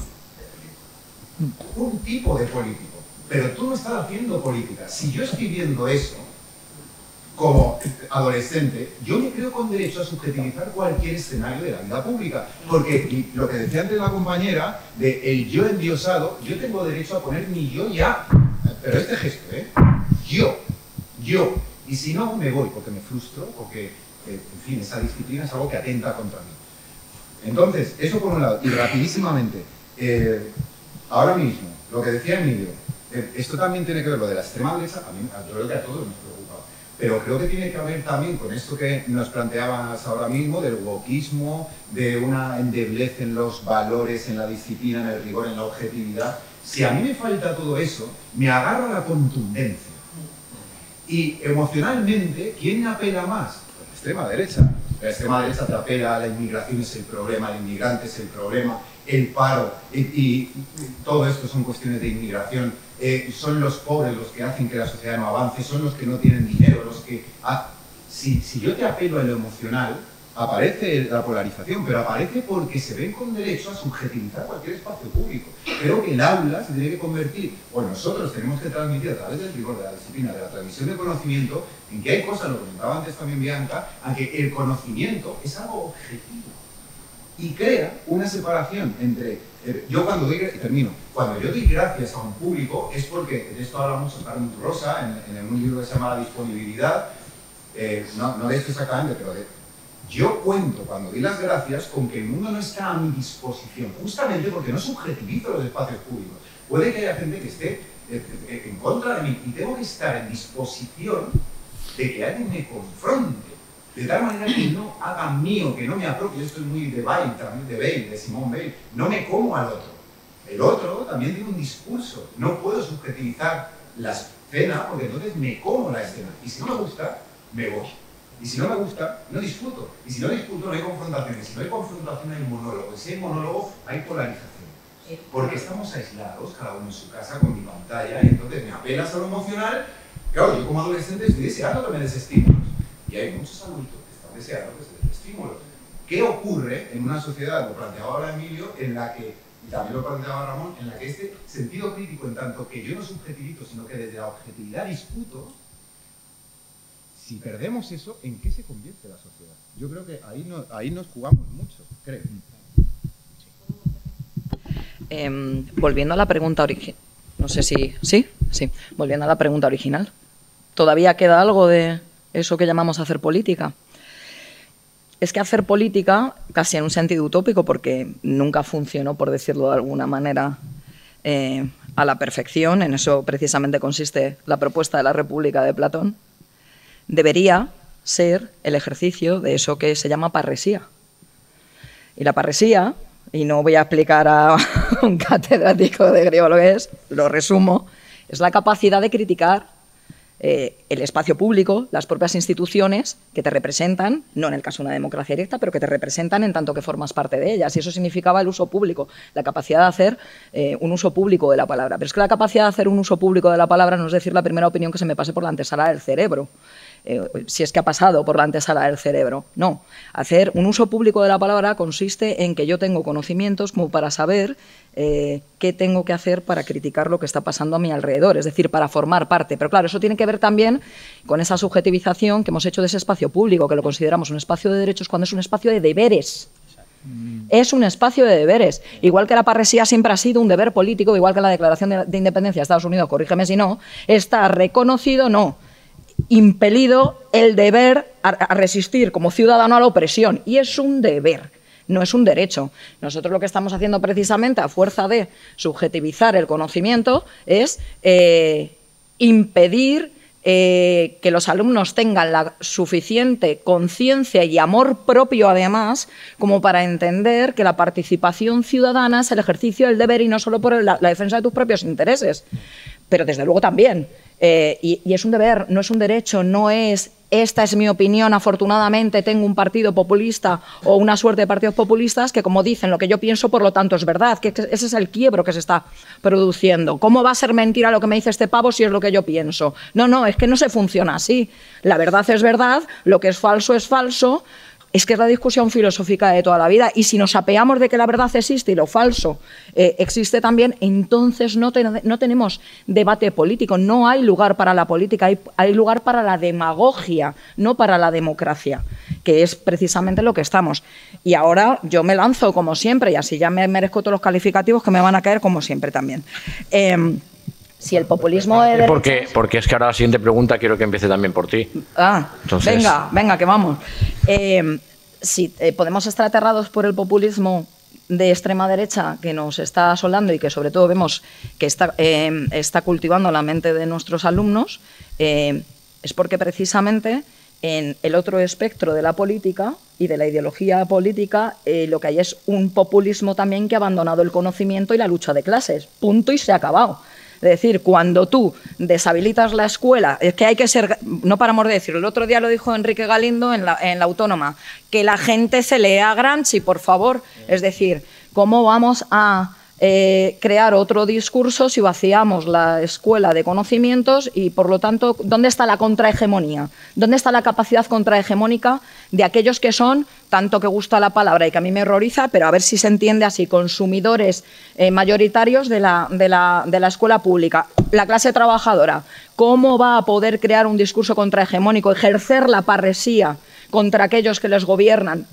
un tipo de político, pero tú no estás haciendo política. Si yo estoy viendo eso, como adolescente, yo me creo con derecho a subjetivizar cualquier escenario de la vida pública, porque lo que decía antes la compañera, de el yo endiosado, yo tengo derecho a poner mi yo ya, pero este gesto, yo, y si no, me voy, porque me frustro, porque, en fin, esa disciplina es algo que atenta contra mí. Entonces, eso por un lado, y rapidísimamente, ahora mismo, lo que decía Emilio, esto también tiene que ver, lo de la extrema derecha, a mí, yo creo que a todos nos preocupa, pero creo que tiene que ver también con esto que nos planteabas ahora mismo, del wokismo, de una endeblez en los valores, en la disciplina, en el rigor, en la objetividad. Si a mí me falta todo eso, me agarra la contundencia. Y emocionalmente, ¿quién me apela más? La extrema derecha. La extrema derecha te apela a la inmigración es el problema, el inmigrante es el problema, el paro, y todo esto son cuestiones de inmigración. Son los pobres los que hacen que la sociedad no avance, son los que no tienen dinero, los que... Si yo te apelo a lo emocional, aparece la polarización, pero aparece porque se ven con derecho a subjetivizar cualquier espacio público. Creo que el aula se tiene que convertir, o nosotros tenemos que transmitir a través del rigor, de la disciplina, de la transmisión de conocimiento, en que hay cosas, lo comentaba antes también Bianca, a que el conocimiento es algo objetivo y crea una separación entre... Yo cuando doy, y termino, cuando yo doy gracias a un público es porque, de esto habla mucho Carmen Rosa en un libro que se llama La disponibilidad, no de esto exactamente, pero yo cuento cuando doy las gracias con que el mundo no está a mi disposición, justamente porque no subjetivizo los espacios públicos. Puede que haya gente que esté en contra de mí y tengo que estar en disposición de que alguien me confronte, de tal manera que no haga mío, que no me apropie. Esto es muy de Bale, también de Bale, de Simone Bale. No me como al otro. El otro también tiene un discurso. No puedo subjetivizar la escena porque entonces me como la escena. Y si no me gusta, me voy. Y si no me gusta, no discuto. Y si no discuto, no hay confrontación. Y si no hay confrontación, hay monólogo. Y si hay monólogo, hay polarización. Porque estamos aislados, cada uno en su casa, con mi pantalla, y entonces me apelas a lo emocional. Claro, yo como adolescente estoy deseando que me des estímulos. Y hay muchos adultos que están deseando que se den estímulos. ¿Qué ocurre en una sociedad, lo planteaba ahora Emilio, en la que, y también lo planteaba Ramón, en la que este sentido crítico, en tanto que yo no subjetivizo, sino que desde la objetividad discuto, si perdemos eso, ¿en qué se convierte la sociedad? Yo creo que ahí nos jugamos mucho, creo. Volviendo a la pregunta original, no sé si... ¿Sí? Sí. Volviendo a la pregunta original. ¿Todavía queda algo de eso que llamamos hacer política? Es que hacer política, casi en un sentido utópico, porque nunca funcionó, por decirlo de alguna manera, a la perfección, en eso precisamente consiste la propuesta de la República de Platón, debería ser el ejercicio de eso que se llama parresía. Y la parresía, y no voy a explicar a un catedrático de griego lo que es, lo resumo, es la capacidad de criticar el espacio público, las propias instituciones que te representan, no en el caso de una democracia directa, pero que te representan en tanto que formas parte de ellas. Y eso significaba el uso público, la capacidad de hacer un uso público de la palabra. Pero es que la capacidad de hacer un uso público de la palabra no es decir la primera opinión que se me pase por la antesala del cerebro. Si es que ha pasado por la antesala del cerebro. No. Hacer un uso público de la palabra consiste en que yo tengo conocimientos como para saber qué tengo que hacer para criticar lo que está pasando a mi alrededor, es decir, para formar parte. Pero claro, eso tiene que ver también con esa subjetivización que hemos hecho de ese espacio público, que lo consideramos un espacio de derechos cuando es un espacio de deberes. Es un espacio de deberes. Igual que la parresía siempre ha sido un deber político, igual que la Declaración de Independencia de Estados Unidos, corrígeme si no, está reconocido, no, impelido el deber a resistir como ciudadano a la opresión. Y es un deber, no es un derecho. Nosotros lo que estamos haciendo precisamente, a fuerza de subjetivizar el conocimiento, es impedir que los alumnos tengan la suficiente conciencia y amor propio, además, como para entender que la participación ciudadana es el ejercicio del deber y no solo por la defensa de tus propios intereses. Pero desde luego también. Y es un deber, no es un derecho, no es esta es mi opinión, afortunadamente tengo un partido populista o una suerte de partidos populistas que, como dicen, lo que yo pienso, por lo tanto es verdad, que ese es el quiebro que se está produciendo. ¿Cómo va a ser mentira lo que me dice este pavo si es lo que yo pienso? No, es que no se funciona así. La verdad es verdad, lo que es falso es falso. Es que es la discusión filosófica de toda la vida, y si nos apeamos de que la verdad existe y lo falso existe también, entonces no tenemos debate político, no hay lugar para la política, hay lugar para la demagogia, no para la democracia, que es precisamente lo que estamos. Y ahora yo me lanzo como siempre, y así ya me merezco todos los calificativos que me van a caer como siempre también. Si el populismo de derechas... Porque es que ahora la siguiente pregunta quiero que empiece también por ti. Entonces... venga, que vamos. Si podemos estar aterrados por el populismo de extrema derecha que nos está asolando y que sobre todo vemos que está cultivando la mente de nuestros alumnos, es porque precisamente en el otro espectro de la política y de la ideología política lo que hay es un populismo también que ha abandonado el conocimiento y la lucha de clases. Punto y se ha acabado. Es decir, cuando tú deshabilitas la escuela, es que hay que ser, no paramos de decirlo, el otro día lo dijo Enrique Galindo en la Autónoma, que la gente se lea a Gramsci, por favor. Es decir, ¿cómo vamos a crear otro discurso si vaciamos la escuela de conocimientos y, por lo tanto, ¿dónde está la contrahegemonía? ¿Dónde está la capacidad contrahegemónica de aquellos que son, tanto que gusta la palabra y que a mí me horroriza, pero a ver si se entiende así, consumidores mayoritarios de la escuela pública? La clase trabajadora, ¿cómo va a poder crear un discurso contrahegemónico, ejercer la parresía contra aquellos que les gobiernan?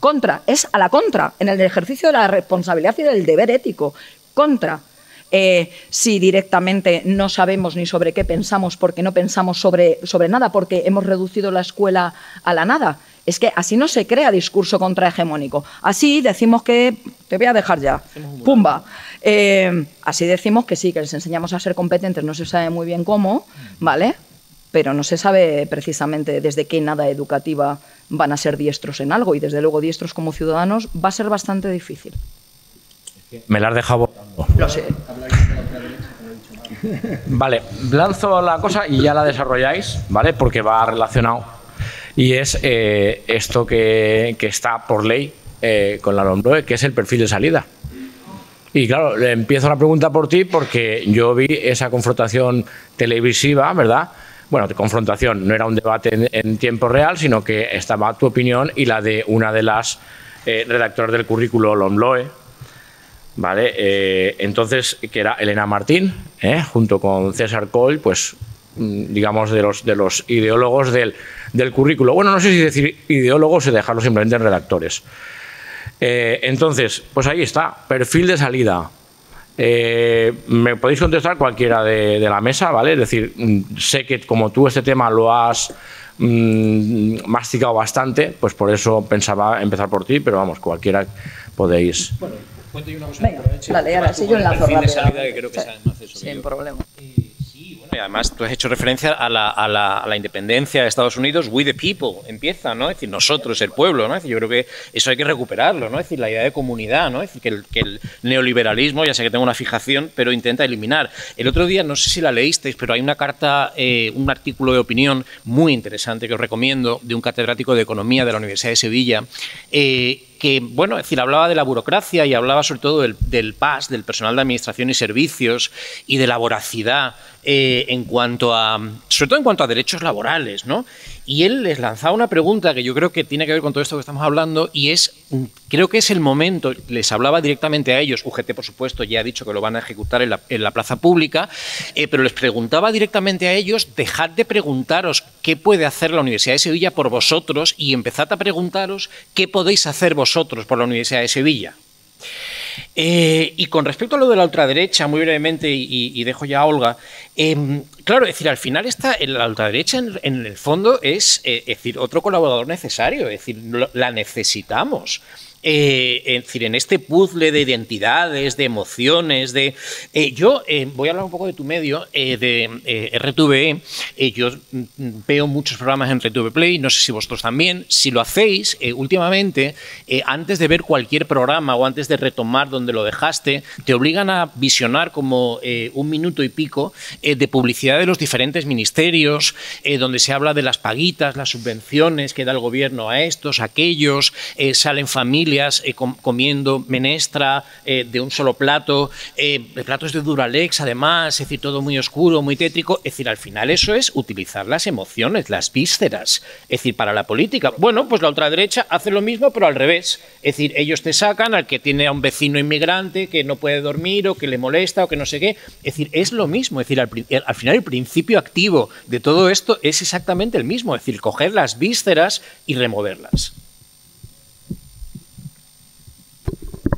Es a la contra, en el ejercicio de la responsabilidad y del deber ético. Si directamente no sabemos ni sobre qué pensamos, porque no pensamos sobre nada, porque hemos reducido la escuela a la nada. Es que así no se crea discurso contrahegemónico. Así decimos que... Te voy a dejar ya. ¡Pumba! Así decimos que sí, que les enseñamos a ser competentes, no se sabe muy bien cómo, ¿vale? Pero no se sabe precisamente desde qué nada educativa van a ser diestros en algo, y desde luego diestros como ciudadanos va a ser bastante difícil. Me la has dejado votando. Lo sé. Vale, lanzo la cosa y ya la desarrolláis, ¿vale? Porque va relacionado. Y es esto que está por ley con la LOMLOE, que es el perfil de salida. Y claro, empiezo la pregunta por ti porque yo vi esa confrontación televisiva, ¿verdad? Bueno, de confrontación, no era un debate en tiempo real, sino que estaba tu opinión y la de una de las redactoras del currículo LOMLOE, ¿vale? Entonces, que era Elena Martín, junto con César Coll, pues digamos de los ideólogos del currículo. Bueno, no sé si decir ideólogos o dejarlo simplemente en redactores. Entonces, pues ahí está, perfil de salida. Me podéis contestar cualquiera de la mesa, ¿vale? Es decir, sé que como tú este tema lo has masticado bastante, pues por eso pensaba empezar por ti, pero vamos, cualquiera podéis. Bueno, cuento yo una cosa. Venga, dale, ahora sí yo enlazo rápido. Salida, que creo que sabes más de eso. Sin problema. Sí, bueno, y además tú has hecho referencia a la independencia de Estados Unidos. We the people empieza, ¿no? Es decir, nosotros, el pueblo, ¿no? Es decir, yo creo que eso hay que recuperarlo, ¿no? Es decir, la idea de comunidad, ¿no? Es decir, que el neoliberalismo, ya sé que tengo una fijación, pero intenta eliminar. El otro día, no sé si la leísteis, pero hay una carta, un artículo de opinión muy interesante que os recomiendo, de un catedrático de Economía de la Universidad de Sevilla, que, bueno, es decir, hablaba de la burocracia y hablaba sobre todo del PAS, del personal de administración y servicios, y de la voracidad sobre todo en cuanto a derechos laborales, ¿no? Y él les lanzaba una pregunta que yo creo que tiene que ver con todo esto que estamos hablando, y es creo que es el momento, les hablaba directamente a ellos, UGT por supuesto ya ha dicho que lo van a ejecutar en la plaza pública, pero les preguntaba directamente a ellos, dejad de preguntaros qué puede hacer la Universidad de Sevilla por vosotros y empezad a preguntaros qué podéis hacer vosotros por la Universidad de Sevilla. Y con respecto a lo de la ultraderecha, muy brevemente, y dejo ya a Olga, claro, es decir, al final la ultraderecha en el fondo es decir, otro colaborador necesario, es decir, la necesitamos. Es decir, en este puzzle de identidades, de emociones, yo voy a hablar un poco de tu medio, de RTVE. Yo veo muchos programas en RTV Play, no sé si vosotros también. Si lo hacéis, últimamente, antes de ver cualquier programa o antes de retomar donde lo dejaste, te obligan a visionar como 1 minuto y pico de publicidad de los diferentes ministerios, donde se habla de las paguitas, las subvenciones que da el gobierno a estos, a aquellos, salen familias comiendo menestra de un solo plato, platos de Duralex además, es decir, todo muy oscuro, muy tétrico. Es decir, al final eso es utilizar las emociones, las vísceras, es decir, para la política. Bueno, pues la ultraderecha hace lo mismo, pero al revés. Es decir, ellos te sacan al que tiene a un vecino inmigrante que no puede dormir o que le molesta o que no sé qué. Es decir, es lo mismo. Es decir, al final el principio activo de todo esto es exactamente el mismo. Es decir, coger las vísceras y removerlas.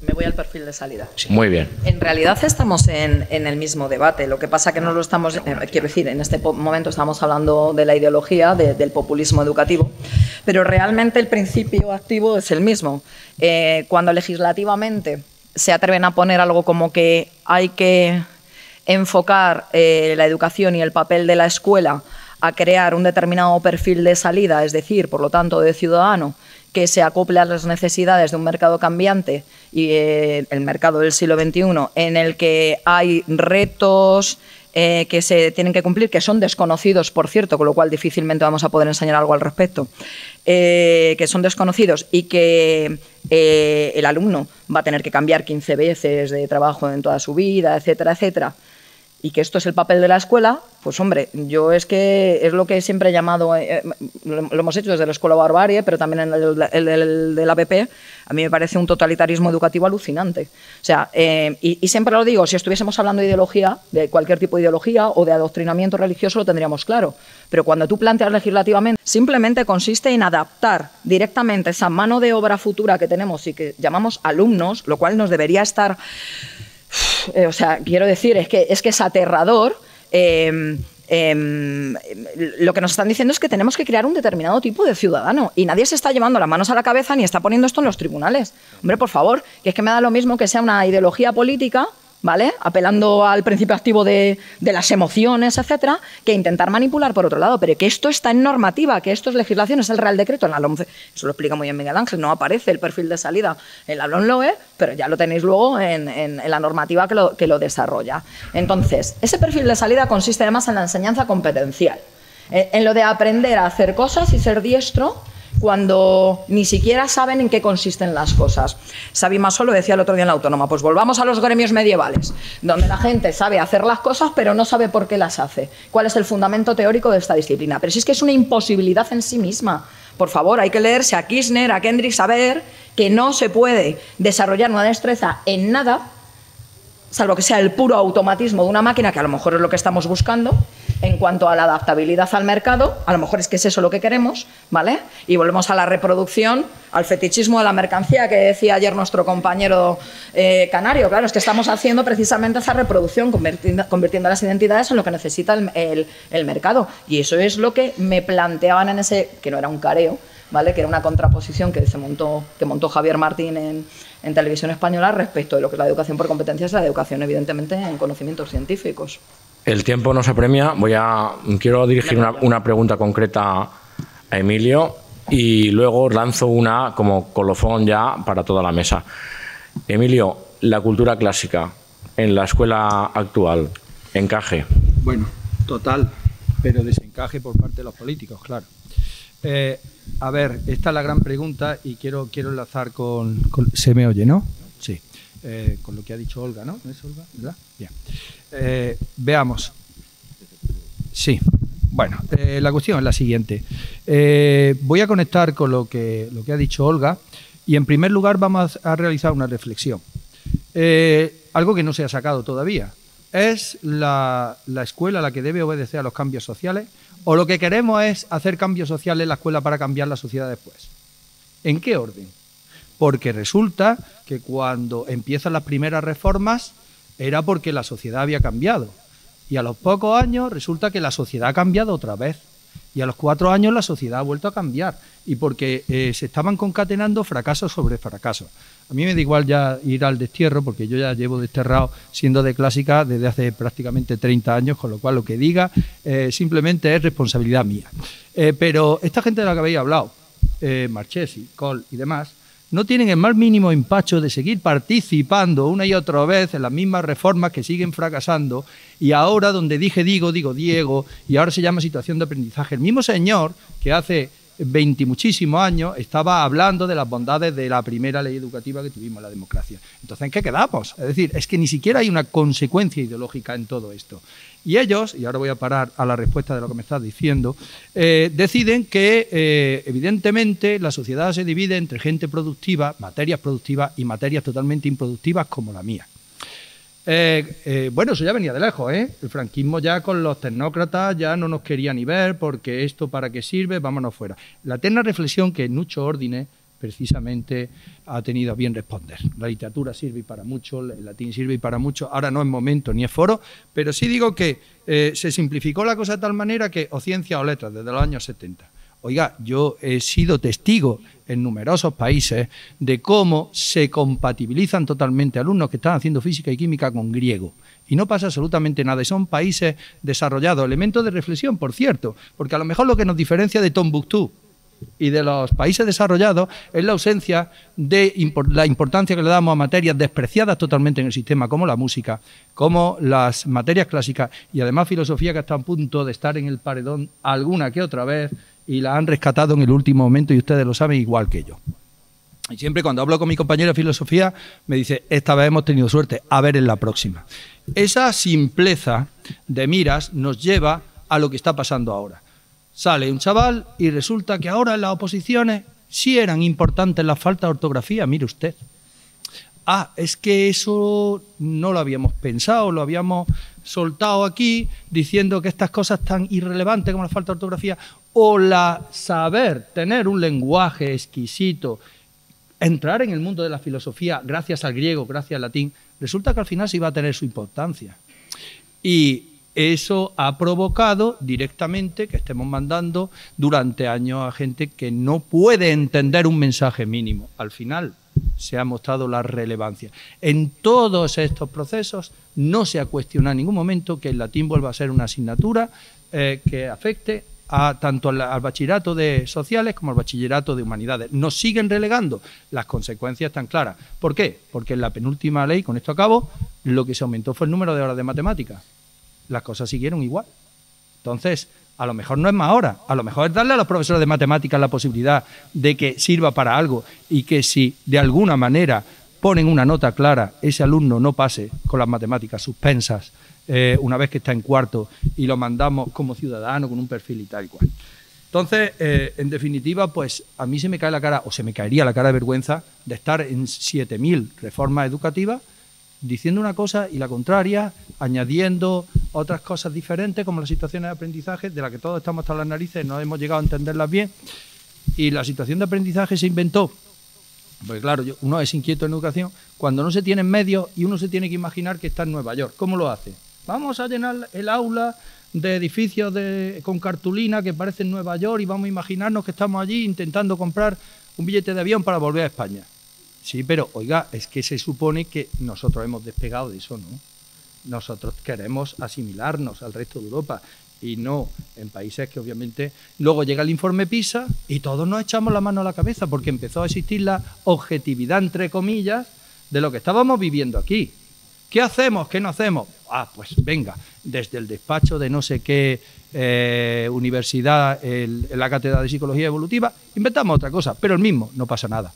Me voy al perfil de salida. Sí. Muy bien. En realidad estamos en el mismo debate. Lo que pasa que no lo estamos, quiero decir, en este momento estamos hablando de la ideología, del populismo educativo, pero realmente el principio activo es el mismo. Cuando legislativamente se atreven a poner algo como que hay que enfocar la educación y el papel de la escuela a crear un determinado perfil de salida, es decir, por lo tanto, de ciudadano, que se acople a las necesidades de un mercado cambiante y el mercado del siglo XXI, en el que hay retos que se tienen que cumplir, que son desconocidos, por cierto, con lo cual difícilmente vamos a poder enseñar algo al respecto, que son desconocidos y que el alumno va a tener que cambiar 15 veces de trabajo en toda su vida, etcétera, etcétera, y que esto es el papel de la escuela, pues hombre, yo es que es lo que siempre he llamado, lo hemos hecho desde la Escuela Barbarie, pero también en el de la APP, a mí me parece un totalitarismo educativo alucinante. O sea, y siempre lo digo, si estuviésemos hablando de ideología, de cualquier tipo de ideología o de adoctrinamiento religioso, lo tendríamos claro. Pero cuando tú planteas legislativamente, simplemente consiste en adaptar directamente esa mano de obra futura que tenemos y que llamamos alumnos, lo cual nos debería estar... O sea, quiero decir, es que es aterrador. Lo que nos están diciendo es que tenemos que crear un determinado tipo de ciudadano y nadie se está llevando las manos a la cabeza ni está poniendo esto en los tribunales. Hombre, por favor, que es que me da lo mismo que sea una ideología política, ¿vale?, apelando al principio activo de las emociones, etcétera, que intentar manipular por otro lado, pero que esto está en normativa, que esto es legislación, es el Real Decreto, en la LOMCE, eso lo explica muy bien Miguel Ángel, no aparece el perfil de salida en la LOMLOE, pero ya lo tenéis luego en la normativa que lo desarrolla. Entonces, ese perfil de salida consiste además en la enseñanza competencial, en lo de aprender a hacer cosas y ser diestro cuando ni siquiera saben en qué consisten las cosas. Xavi Massó lo decía el otro día en la Autónoma, pues volvamos a los gremios medievales, donde la gente sabe hacer las cosas pero no sabe por qué las hace. ¿Cuál es el fundamento teórico de esta disciplina? Pero si es que es una imposibilidad en sí misma. Por favor, hay que leerse a Kirchner, a Kendrick, saber que no se puede desarrollar una destreza en nada, salvo que sea el puro automatismo de una máquina, que a lo mejor es lo que estamos buscando, en cuanto a la adaptabilidad al mercado, a lo mejor es que es eso lo que queremos, ¿vale? Y volvemos a la reproducción, al fetichismo de la mercancía que decía ayer nuestro compañero canario. Claro, es que estamos haciendo precisamente esa reproducción, convirtiendo las identidades en lo que necesita el mercado. Y eso es lo que me planteaban en ese, que no era un careo, ¿vale?, que era una contraposición que montó Javier Martín en Televisión Española respecto de lo que es la educación por competencias y la educación, evidentemente, en conocimientos científicos. El tiempo nos apremia. Quiero dirigir una pregunta concreta a Emilio y luego lanzo una como colofón ya para toda la mesa. Emilio, la cultura clásica en la escuela actual, encaje. Bueno, total, pero desencaje por parte de los políticos, claro. A ver, esta es la gran pregunta y quiero enlazar con... ¿Se me oye, no? Sí. Con lo que ha dicho Olga, ¿no? ¿No es Olga? ¿Verdad? Bien. Veamos. Sí. Bueno, la cuestión es la siguiente. Voy a conectar con lo que ha dicho Olga Y en primer lugar vamos a realizar una reflexión. Algo que no se ha sacado todavía. ¿Es la escuela la que debe obedecer a los cambios sociales? ¿O lo que queremos es hacer cambios sociales en la escuela para cambiar la sociedad después? ¿En qué orden? Porque resulta que cuando empiezan las primeras reformas era porque la sociedad había cambiado. Y a los pocos años resulta que la sociedad ha cambiado otra vez. Y a los 4 años la sociedad ha vuelto a cambiar. Y porque se estaban concatenando fracasos sobre fracasos. A mí me da igual ya ir al destierro, porque yo ya llevo desterrado siendo de clásica desde hace prácticamente 30 años, con lo cual lo que diga simplemente es responsabilidad mía. Pero esta gente de la que habéis hablado, Marchesi, Kohl y demás, no tienen el más mínimo empacho de seguir participando una y otra vez en las mismas reformas que siguen fracasando, y ahora donde dije digo Diego, y ahora se llama situación de aprendizaje. El mismo señor que hace 20 muchísimos años estaba hablando de las bondades de la primera ley educativa que tuvimos, la democracia. Entonces, ¿en qué quedamos? Es decir, es que ni siquiera hay una consecuencia ideológica en todo esto. Y ellos, y ahora voy a parar a la respuesta de lo que me estás diciendo, deciden que evidentemente la sociedad se divide entre gente productiva, materias productivas y materias totalmente improductivas como la mía. Bueno, eso ya venía de lejos, ¿eh? El franquismo ya con los tecnócratas ya no nos quería ni ver, porque esto para qué sirve, vámonos fuera. La eterna reflexión que Nuccio Ordine precisamente ha tenido a bien responder. La literatura sirve para mucho, el latín sirve para mucho, ahora no es momento ni es foro, pero sí digo que se simplificó la cosa de tal manera que o ciencia o letras desde los años 70. Oiga, yo he sido testigo en numerosos países de cómo se compatibilizan totalmente alumnos que están haciendo física y química con griego. Y no pasa absolutamente nada. Y son países desarrollados. Elementos de reflexión, por cierto, porque a lo mejor lo que nos diferencia de Tombuctú y de los países desarrollados es la ausencia de la importancia que le damos a materias despreciadas totalmente en el sistema, como la música, como las materias clásicas, y además filosofía, que está a punto de estar en el paredón alguna que otra vez, y la han rescatado en el último momento, y ustedes lo saben igual que yo. Y siempre cuando hablo con mi compañero de filosofía me dice, esta vez hemos tenido suerte, a ver en la próxima. Esa simpleza de miras nos lleva a lo que está pasando ahora. Sale un chaval y resulta que ahora en las oposiciones sí eran importantes las faltas de ortografía, mire usted. Ah, es que eso no lo habíamos pensado, lo habíamos soltado aquí diciendo que estas cosas tan irrelevantes como la falta de ortografía o la saber tener un lenguaje exquisito, entrar en el mundo de la filosofía gracias al griego, gracias al latín, resulta que al final sí va a tener su importancia. Y eso ha provocado directamente que estemos mandando durante años a gente que no puede entender un mensaje mínimo. Al final se ha mostrado la relevancia. En todos estos procesos no se ha cuestionado en ningún momento que el latín vuelva a ser una asignatura que afecte tanto al bachillerato de sociales como al bachillerato de humanidades. Nos siguen relegando, las consecuencias están claras. ¿Por qué? Porque en la penúltima ley, con esto acabo, lo que se aumentó fue el número de horas de matemáticas. Las cosas siguieron igual. Entonces, a lo mejor no es más hora, a lo mejor es darle a los profesores de matemáticas la posibilidad de que sirva para algo y que si de alguna manera ponen una nota clara, ese alumno no pase con las matemáticas suspensas una vez que está en cuarto y lo mandamos como ciudadano con un perfil y tal y cual. Entonces, en definitiva, pues a mí se me cae la cara, o se me caería la cara de vergüenza de estar en 7.000 reformas educativas diciendo una cosa y la contraria, añadiendo otras cosas diferentes como las situaciones de aprendizaje, de las que todos estamos hasta las narices, no hemos llegado a entenderlas bien. Y la situación de aprendizaje se inventó, porque claro, uno es inquieto en educación, cuando no se tienen medios y uno se tiene que imaginar que está en Nueva York. ¿Cómo lo hace? Vamos a llenar el aula de edificios con cartulina que parecen Nueva York y vamos a imaginarnos que estamos allí intentando comprar un billete de avión para volver a España. Sí, pero oiga, es que se supone que nosotros hemos despegado de eso, ¿no? Nosotros queremos asimilarnos al resto de Europa y no en países que obviamente... Luego llega el informe PISA y todos nos echamos la mano a la cabeza porque empezó a existir la objetividad, entre comillas, de lo que estábamos viviendo aquí. ¿Qué hacemos? ¿Qué no hacemos? Ah, pues venga, desde el despacho de no sé qué universidad, la cátedra de psicología evolutiva, inventamos otra cosa, pero el mismo, no pasa nada.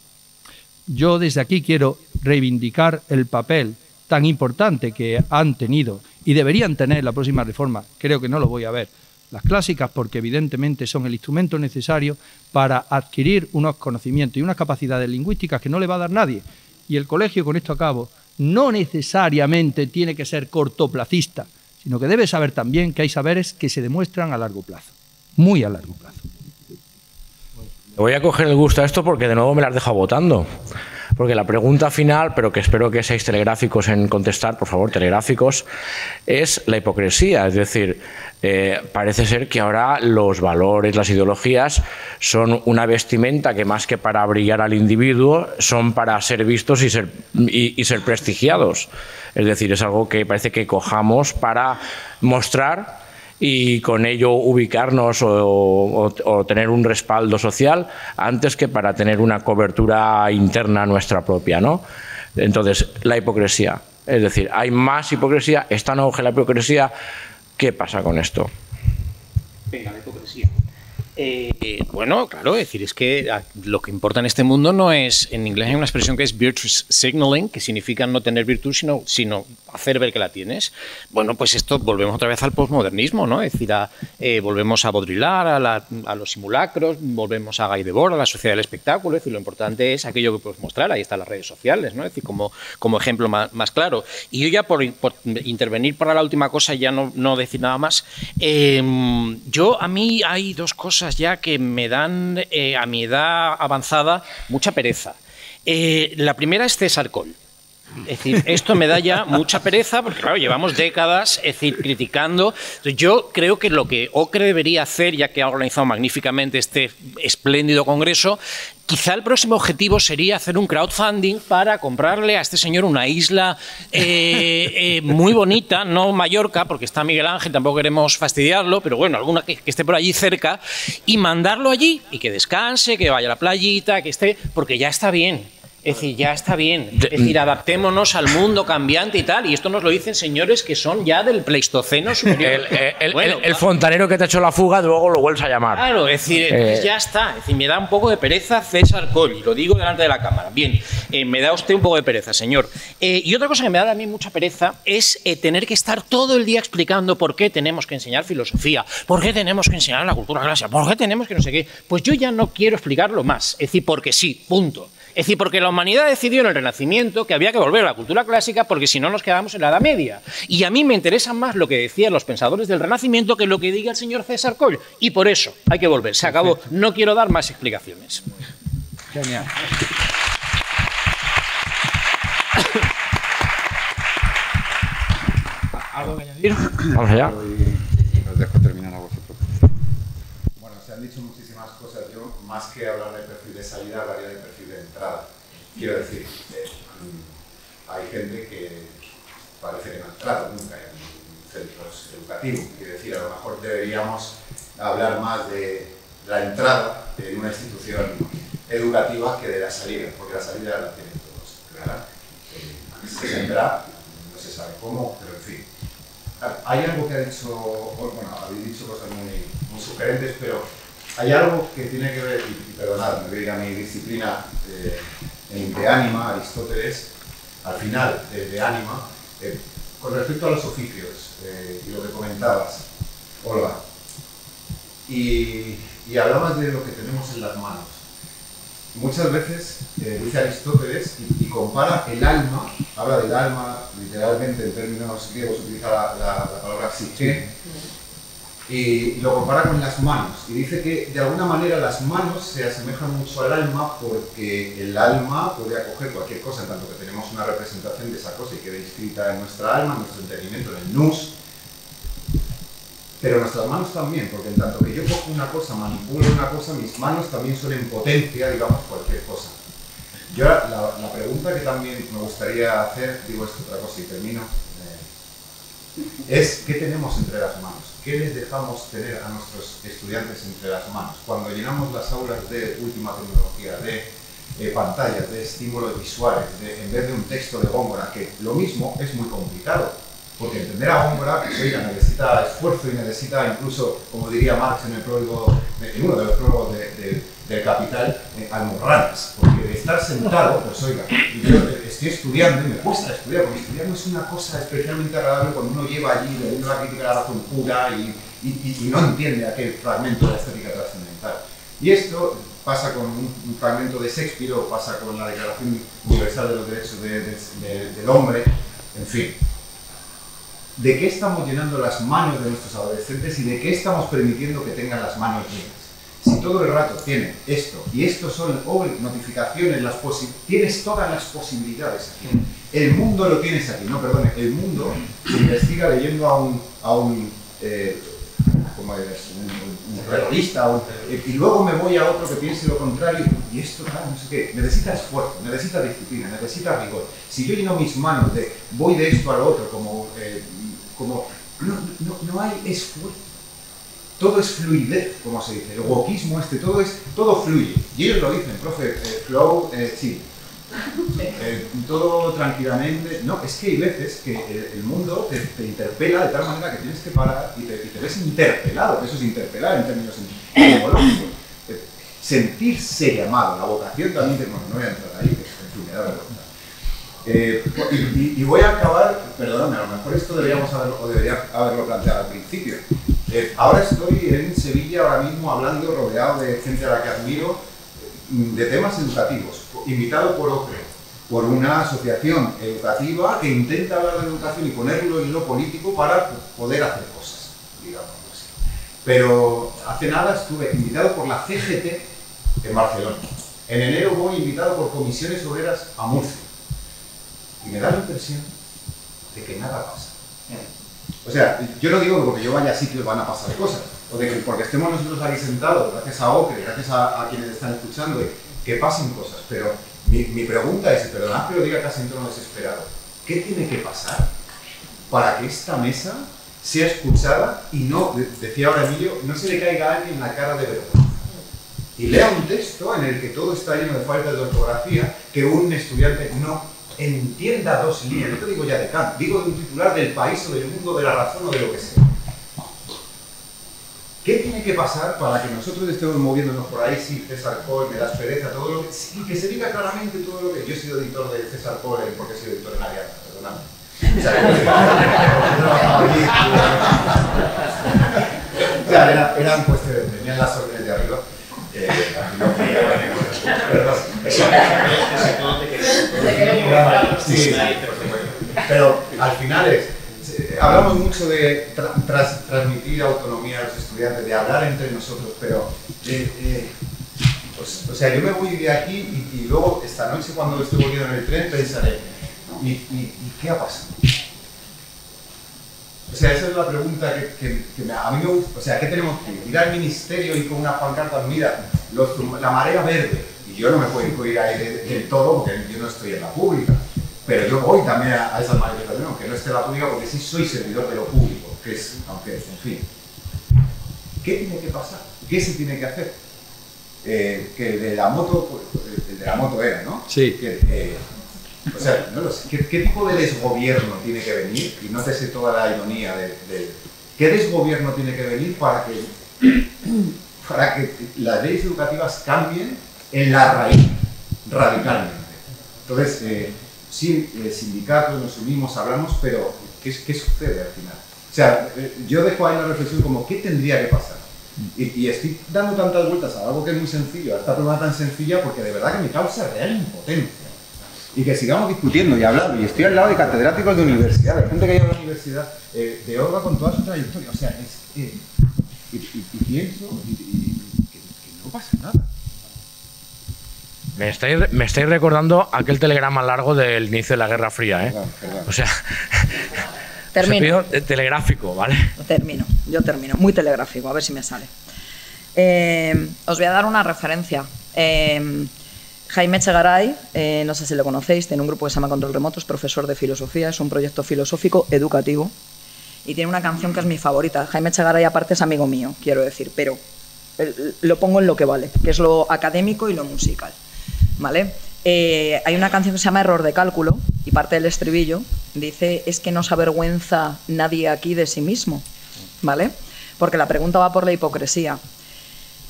Yo desde aquí quiero reivindicar el papel tan importante que han tenido y deberían tener la próxima reforma, creo que no lo voy a ver, las clásicas porque evidentemente son el instrumento necesario para adquirir unos conocimientos y unas capacidades lingüísticas que no le va a dar nadie. Y el colegio, con esto acabo, no necesariamente tiene que ser cortoplacista, sino que debe saber también que hay saberes que se demuestran a largo plazo, muy a largo plazo. Voy a coger el gusto a esto porque de nuevo me las dejo votando. Porque la pregunta final, pero que espero que seáis telegráficos en contestar, por favor, telegráficos, es la hipocresía. Es decir, parece ser que ahora los valores, las ideologías, son una vestimenta que más que para brillar al individuo, son para ser vistos y ser prestigiados. Es decir, es algo que parece que cojamos para mostrar y con ello ubicarnos o tener un respaldo social antes que para tener una cobertura interna nuestra propia, ¿no? Entonces, la hipocresía. Es decir, hay más hipocresía, está en auge la hipocresía. ¿Qué pasa con esto? Venga, la hipocresía. Bueno, claro, es decir, es que lo que importa en este mundo no es, en inglés hay una expresión que es virtue signaling, que significa no tener virtud, sino hacer ver que la tienes. Bueno, pues esto, volvemos otra vez al posmodernismo, ¿no? Es decir, volvemos a Baudrillard, a los simulacros, volvemos a Guy Debord, a la sociedad del espectáculo. Es decir, lo importante es aquello que puedes mostrar, ahí están las redes sociales, ¿no? Es decir, como ejemplo más claro. Y yo ya por intervenir para la última cosa, ya no decir nada más, a mí hay dos cosas ya que me dan, a mi edad avanzada, mucha pereza. La primera es César Coll. Es decir, esto me da ya mucha pereza porque, claro, llevamos décadas, es decir, criticando. Yo creo que lo que OCRE debería hacer, ya que ha organizado magníficamente este espléndido congreso, quizá el próximo objetivo sería hacer un crowdfunding para comprarle a este señor una isla muy bonita, no Mallorca, porque está Miguel Ángel, tampoco queremos fastidiarlo, pero bueno, alguna que esté por allí cerca, y mandarlo allí y que descanse, que vaya a la playita, que esté, porque ya está bien. Es decir, ya está bien. Es decir, adaptémonos al mundo cambiante y tal. Y esto nos lo dicen señores que son ya del Pleistoceno superior. El fontanero que te ha hecho la fuga, luego lo vuelves a llamar. Claro, es decir, ya está. Es decir, me da un poco de pereza César Coll, y lo digo delante de la cámara. Bien, me da usted un poco de pereza, señor. Y otra cosa que me da a mí mucha pereza es tener que estar todo el día explicando por qué tenemos que enseñar filosofía, por qué tenemos que enseñar la cultura clásica, por qué tenemos que no sé qué. Pues yo ya no quiero explicarlo más. Es decir, porque sí, punto. Es decir, porque la humanidad decidió en el Renacimiento que había que volver a la cultura clásica porque si no nos quedamos en la Edad Media. Y a mí me interesa más lo que decían los pensadores del Renacimiento que lo que diga el señor César Coll. Y por eso hay que volver. Se acabó. No quiero dar más explicaciones. Genial. ¿Algo que añadir? Vamos allá. Os dejo terminar a vosotros. Bueno, se han dicho muchísimas cosas. Yo, más que hablar de perfil de salida, hablaría de perfil de entrada. Quiero decir, hay gente que parece que no ha entrado nunca en centros educativos. Quiero decir, a lo mejor deberíamos hablar más de la entrada en una institución educativa que de la salida, porque la salida la tienen todos clara. Se entra, no se sabe cómo, pero en fin. Hay algo que ha dicho, bueno, habéis dicho cosas muy sugerentes, pero hay algo que tiene que ver, y perdonad, me voy a ir a mi disciplina de ánima, Aristóteles, al final de ánima, con respecto a los oficios y lo que comentabas, Olga, y hablabas de lo que tenemos en las manos. Muchas veces dice Aristóteles y compara el alma, habla del alma, literalmente en términos griegos utiliza la palabra psique, y lo compara con las manos, y dice que de alguna manera las manos se asemejan mucho al alma porque el alma puede acoger cualquier cosa, en tanto que tenemos una representación de esa cosa y queda inscrita en nuestra alma, en nuestro entendimiento, en el nous. Pero nuestras manos también, porque en tanto que yo cojo una cosa, manipulo una cosa, mis manos también son en potencia, digamos, cualquier cosa. Yo la pregunta que también me gustaría hacer, digo esto otra cosa y termino, es ¿qué tenemos entre las manos? ¿Qué les dejamos tener a nuestros estudiantes entre las manos? Cuando llenamos las aulas de última tecnología, de pantallas, de estímulos visuales, en vez de un texto de Góngora, que lo mismo es muy complicado. Porque entender a Góngora, pues, oiga, necesita esfuerzo y necesita incluso, como diría Marx en el prólogo, en uno de los prólogos del Capital, almorranas. Porque estar sentado, pues oiga, yo estoy estudiando y me cuesta estudiar, porque estudiar no es una cosa especialmente agradable cuando uno lleva allí leyendo la crítica de la razón pura y no entiende aquel fragmento de la estética trascendental. Y esto pasa con un fragmento de Shakespeare o pasa con la Declaración Universal de los Derechos del Hombre, en fin. ¿De qué estamos llenando las manos de nuestros adolescentes y de qué estamos permitiendo que tengan las manos llenas? Si todo el rato tienen esto, y esto son notificaciones, tienes todas las posibilidades aquí. El mundo lo tienes aquí, no, perdone, el mundo se investiga leyendo a un terrorista, y luego me voy a otro que piense lo contrario, y esto tal, no sé qué, necesita esfuerzo, necesita disciplina, necesita rigor. Si yo lleno mis manos de voy de esto a lo otro, no hay esfuerzo. Todo es fluidez, como se dice, el wokismo todo fluye. Y ellos lo dicen, profe, flow, sí. Todo tranquilamente. No, es que hay veces que el mundo te interpela de tal manera que tienes que parar y te ves interpelado. Eso es interpelar en términos etimológicos. Sentirse llamado, la vocación también, bueno, no voy a entrar ahí, que en fin, me da vergüenza. Y voy a acabar, perdóname, a lo mejor esto debería haberlo planteado al principio. Ahora estoy en Sevilla ahora mismo hablando, rodeado de gente a la que admiro, de temas educativos, invitado por OCRE, por una asociación educativa que intenta hablar de educación y ponerlo en lo político para poder hacer cosas, digamos así. Pero hace nada estuve invitado por la CGT en Barcelona. En enero voy invitado por Comisiones Obreras a Murcia. Y me da la impresión de que nada pasa. O sea, yo no digo que porque yo vaya a sitios van a pasar cosas, o de que porque estemos nosotros aquí sentados, gracias a OCRE, gracias a quienes están escuchando, que pasen cosas, pero mi pregunta es, perdonad que lo diga casi en tono desesperado, ¿qué tiene que pasar para que esta mesa sea escuchada y no, decía ahora Emilio, no se le caiga a alguien la cara de vergüenza? Y lea un texto en el que todo está lleno de faltas de ortografía, que un estudiante no entienda dos líneas, no te digo ya de Kant, digo de un titular del País o del Mundo, de La Razón o de lo que sea. ¿Qué tiene que pasar para que nosotros estemos moviéndonos por ahí? Sí, César Coll, me das pereza, todo lo que... Y que se diga claramente todo lo que... Yo he sido editor de César Coll porque he sido editor en Ariadna, perdóname. O sea, eran cuestiones, tenían las órdenes de arriba. Sí, pero al final hablamos mucho de transmitir autonomía a los estudiantes, de hablar entre nosotros, pero o sea, yo me voy de aquí y luego esta noche cuando estoy volviendo en el tren pensaré, ¿y qué ha pasado? O sea, esa es la pregunta que a mí me gusta. O sea, ¿qué tenemos que ir al ministerio y con una pancarta? Mira, la marea verde. Y yo no me puedo ir ahí del todo porque yo no estoy en la pública. Pero yo voy también a esas manifestaciones, aunque no esté en la pública, porque sí soy servidor de lo público. Que es, aunque, en fin. ¿Qué tiene que pasar? ¿Qué se tiene que hacer? Que el de la moto, el de la moto era, ¿no? Sí. O sea, no lo sé. ¿Qué tipo de desgobierno tiene que venir? Y no te sé toda la ironía de ¿qué desgobierno tiene que venir para que las leyes educativas cambien en la raíz, radicalmente? Entonces, sí, sindicatos, nos unimos, hablamos, pero ¿qué sucede al final? O sea, yo dejo ahí la reflexión como ¿qué tendría que pasar? Y estoy dando tantas vueltas a algo que es muy sencillo, a esta pregunta tan sencilla, porque de verdad que me causa real impotencia. Y que sigamos discutiendo y hablando. Y estoy al lado de catedráticos de universidad, de gente que lleva a la universidad, de Orga con toda su trayectoria. O sea, y pienso que no pasa nada. Me estáis recordando aquel telegrama largo del inicio de la Guerra Fría, ¿eh? Perdón. O sea, Termino. Telegráfico, ¿vale? Yo termino. Muy telegráfico, a ver si me sale. Os voy a dar una referencia. Jaime Echegaray, no sé si lo conocéis, tiene un grupo que se llama Control Remoto, es profesor de filosofía, es un proyecto filosófico educativo y tiene una canción que es mi favorita. Jaime Echegaray aparte es amigo mío, quiero decir, pero lo pongo en lo que vale, que es lo académico y lo musical, ¿vale? Hay una canción que se llama Error de cálculo y parte del estribillo dice es que no se avergüenza nadie aquí de sí mismo, ¿vale? Porque la pregunta va por la hipocresía.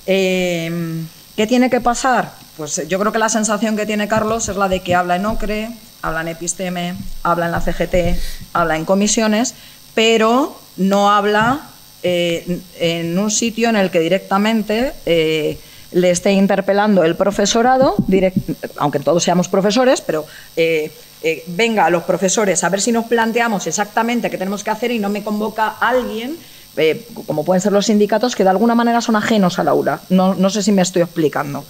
¿Qué tiene que pasar? pues yo creo que la sensación que tiene Carlos es la de que habla en OCRE, habla en Episteme, habla en la CGT, habla en comisiones, pero no habla en un sitio en el que directamente le esté interpelando el profesorado, aunque todos seamos profesores, pero venga a los profesores a ver si nos planteamos exactamente qué tenemos que hacer y no me convoca alguien, como pueden ser los sindicatos, que de alguna manera son ajenos al aula. No sé si me estoy explicando.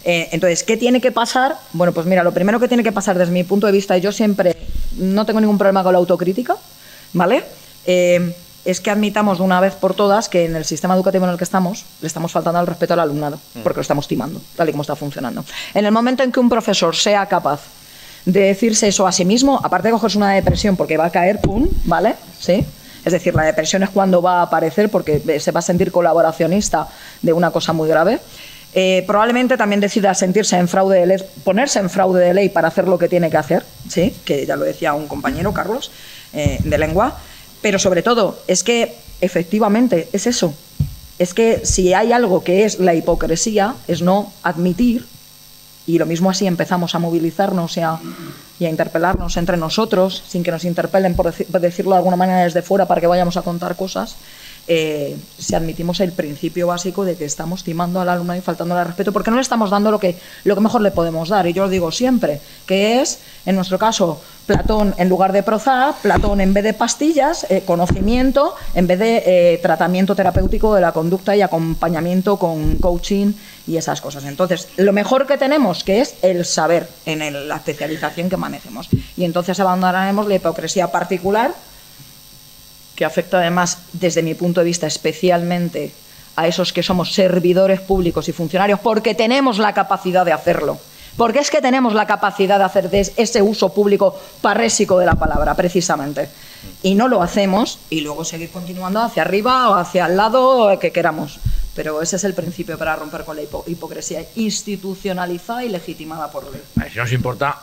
Entonces, ¿qué tiene que pasar? Bueno, pues mira, lo primero que tiene que pasar desde mi punto de vista, y yo siempre no tengo ningún problema con la autocrítica, ¿vale? Es que admitamos de una vez por todas que en el sistema educativo en el que estamos le estamos faltando al respeto al alumnado, porque lo estamos timando, tal y como está funcionando. En el momento en que un profesor sea capaz de decirse eso a sí mismo, aparte de cogerse una depresión porque va a caer, ¡pum!, ¿vale? ¿Sí? Es decir, la depresión es cuando va a aparecer porque se va a sentir colaboracionista de una cosa muy grave. Probablemente también decida sentirse en fraude de ley, ponerse en fraude de ley para hacer lo que tiene que hacer, ¿sí? Que ya lo decía un compañero, Carlos, de lengua. Pero sobre todo, es que efectivamente es eso. Es que si hay algo que es la hipocresía, es no admitir, y lo mismo así empezamos a movilizarnos y a interpelarnos entre nosotros, sin que nos interpelen, por decirlo de alguna manera desde fuera, para que vayamos a contar cosas, si admitimos el principio básico de que estamos timando al alumno y faltándole al respeto, porque no le estamos dando lo que mejor le podemos dar. Y yo lo digo siempre, que es, en nuestro caso, Platón en lugar de Prozac, Platón en vez de pastillas, conocimiento en vez de tratamiento terapéutico de la conducta y acompañamiento con coaching y esas cosas. Entonces, lo mejor que tenemos, que es el saber en la especialización que manejemos. Y entonces abandonaremos la hipocresía particular, que afecta además, desde mi punto de vista, especialmente a esos que somos servidores públicos y funcionarios, porque tenemos la capacidad de hacerlo. Porque es que tenemos la capacidad de hacer ese uso público parrésico de la palabra, precisamente. Y no lo hacemos, y luego seguir continuando hacia arriba o hacia el lado que queramos. Pero ese es el principio para romper con la hipocresía institucionalizada y legitimada por ley. Si no os importa,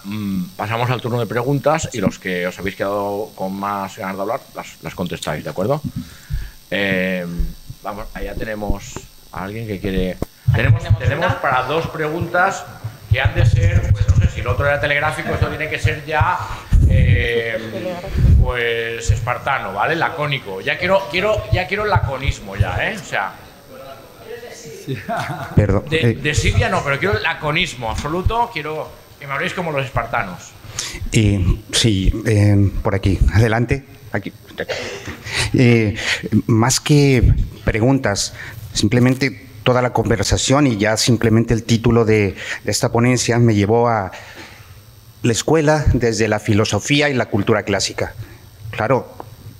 pasamos al turno de preguntas y los que os habéis quedado con más ganas de hablar, las contestáis, ¿de acuerdo? Vamos, allá tenemos a alguien que quiere... Tenemos para 2 preguntas que han de ser, pues no sé, si el otro era telegráfico, esto tiene que ser ya, pues espartano, ¿vale? Lacónico. Ya quiero laconismo ya, ¿eh? O sea... Perdón. De Siria no, pero quiero laconismo absoluto, quiero que me habléis como los espartanos. Sí, por aquí, adelante. Aquí. Más que preguntas, simplemente toda la conversación y ya simplemente el título de esta ponencia me llevó a la escuela desde la filosofía y la cultura clásica. Claro,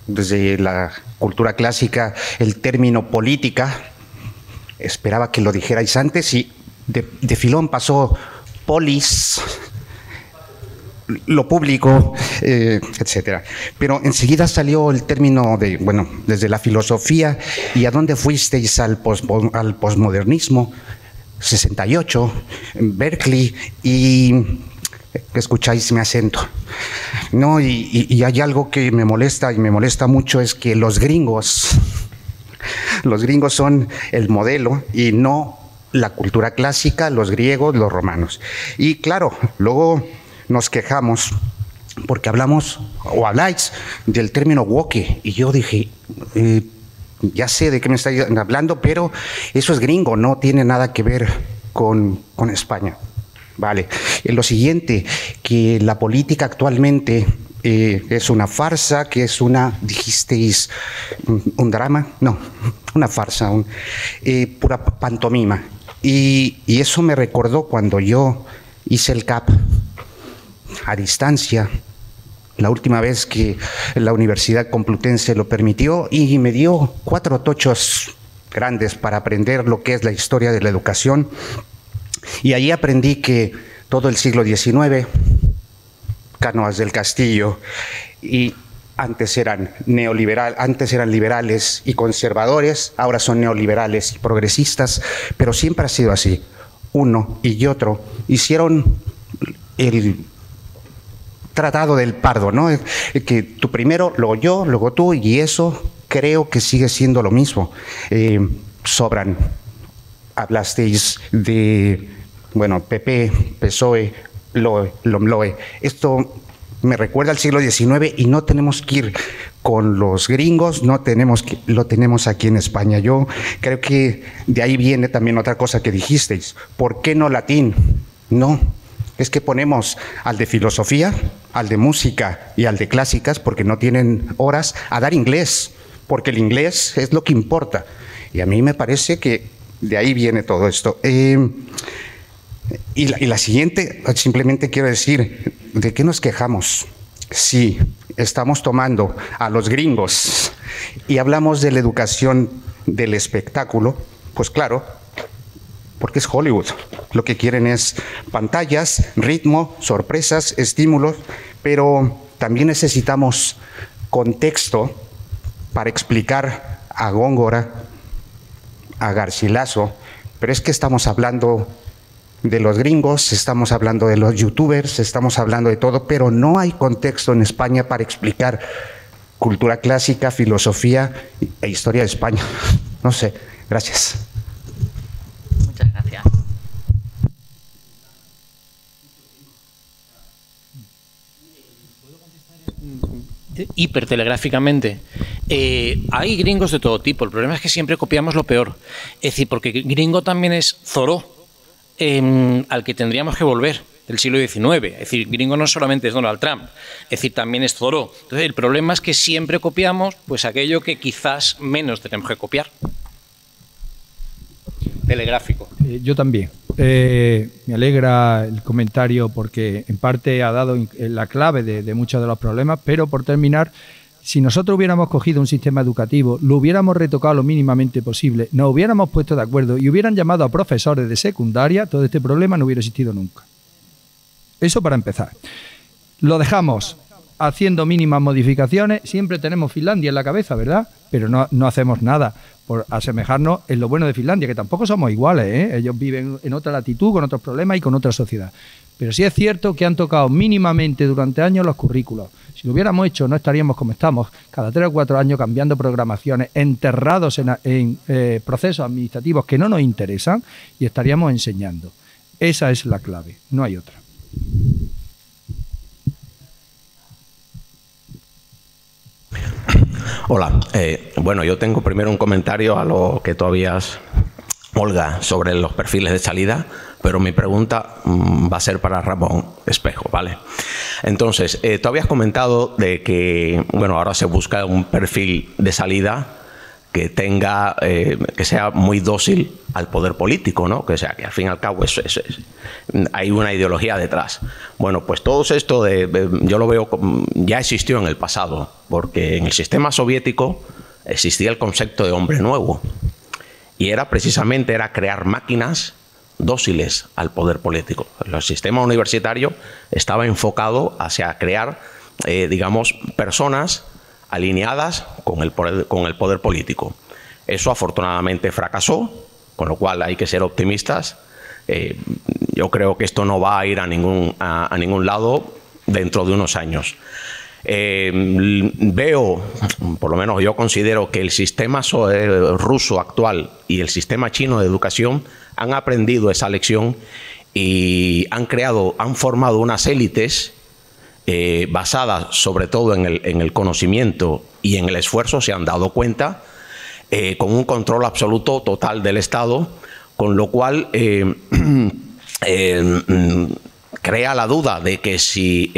desde la cultura clásica, el término política, esperaba que lo dijerais antes y de filón pasó polis, lo público, etcétera. Pero enseguida salió el término de, bueno, desde la filosofía. ¿Y a dónde fuisteis al posmodernismo? 68, en Berkeley, y escucháis mi acento. No, y hay algo que me molesta, y me molesta mucho, es que los gringos son el modelo y no la cultura clásica, los griegos, los romanos. Y claro, luego nos quejamos porque hablamos o habláis del término woke, y yo dije, ya sé de qué me estáis hablando, pero eso es gringo, no tiene nada que ver con España. Vale. Lo siguiente, que la política actualmente es una farsa, que es dijisteis, un drama, no, una farsa, pura pantomima. Y eso me recordó cuando yo hice el CAP a distancia, la última vez que la Universidad Complutense lo permitió, y me dio 4 tochos grandes para aprender lo que es la historia de la educación. Y allí aprendí que todo el siglo XIX, Cánovas del Castillo, y antes eran liberales y conservadores, ahora son neoliberales y progresistas, pero siempre ha sido así. Uno y otro hicieron el Tratado del Pardo, ¿no? Que tú primero, luego yo, luego tú, y eso creo que sigue siendo lo mismo. Sobran. Hablasteis de bueno, PP, PSOE, LOMLOE. Esto me recuerda al siglo XIX y no tenemos que ir con los gringos, lo tenemos aquí en España. Yo creo que de ahí viene también otra cosa que dijisteis. ¿Por qué no latín? No, es que ponemos al de filosofía, al de música y al de clásicas, porque no tienen horas, a dar inglés, porque el inglés es lo que importa. Y a mí me parece que de ahí viene todo esto. Y la siguiente, simplemente quiero decir, ¿de qué nos quejamos? Sí, estamos tomando a los gringos y hablamos de la educación del espectáculo, pues claro, porque es Hollywood. Lo que quieren es pantallas, ritmo, sorpresas, estímulos, pero también necesitamos contexto para explicar a Góngora, a Garcilaso, pero es que estamos hablando de los gringos, estamos hablando de los youtubers, estamos hablando de todo, pero no hay contexto en España para explicar cultura clásica, filosofía e historia de España. No sé, gracias. Muchas gracias. Hipertelegráficamente. Hay gringos de todo tipo. El problema es que siempre copiamos lo peor. Es decir, porque gringo también es Zoró, al que tendríamos que volver, del siglo XIX. Es decir, gringo no solamente es Donald Trump, es decir, también es Zoró. Entonces, el problema es que siempre copiamos pues aquello que quizás menos tenemos que copiar. Telegráfico. Yo también. Me alegra el comentario porque en parte ha dado la clave de muchos de los problemas, pero por terminar, si nosotros hubiéramos cogido un sistema educativo, lo hubiéramos retocado lo mínimamente posible, nos hubiéramos puesto de acuerdo y hubieran llamado a profesores de secundaria, todo este problema no hubiera existido nunca. Eso para empezar. Lo dejamos haciendo mínimas modificaciones, siempre tenemos Finlandia en la cabeza, ¿verdad? Pero no hacemos nada por asemejarnos en lo bueno de Finlandia, que tampoco somos iguales, ¿eh? Ellos viven en otra latitud, con otros problemas y con otra sociedad. Pero sí es cierto que han tocado mínimamente durante años los currículos. Si lo hubiéramos hecho, no estaríamos como estamos, cada 3 o 4 años cambiando programaciones, enterrados en procesos administrativos que no nos interesan y estaríamos enseñando. Esa es la clave, no hay otra. Hola, bueno, yo tengo primero un comentario a lo que tú habías, Olga, sobre los perfiles de salida, pero mi pregunta va a ser para Ramón Espejo, ¿vale? Entonces, tú habías comentado de que, bueno, ahora se busca un perfil de salida que tenga, que sea muy dócil al poder político, ¿no? Que sea, que al fin y al cabo hay una ideología detrás. Bueno, pues todo esto yo lo veo, ya existió en el pasado, porque en el sistema soviético existía el concepto de hombre nuevo, y era precisamente crear máquinas dóciles al poder político. El sistema universitario estaba enfocado hacia crear, digamos, personas alineadas con el poder político. Eso afortunadamente fracasó, con lo cual hay que ser optimistas. Yo creo que esto no va a ir a ningún lado dentro de unos años. Veo, por lo menos yo considero que el sistema ruso actual y el sistema chino de educación han aprendido esa lección y han formado unas élites basadas sobre todo en el conocimiento y en el esfuerzo, se han dado cuenta, con un control absoluto total del Estado, con lo cual crea la duda de que si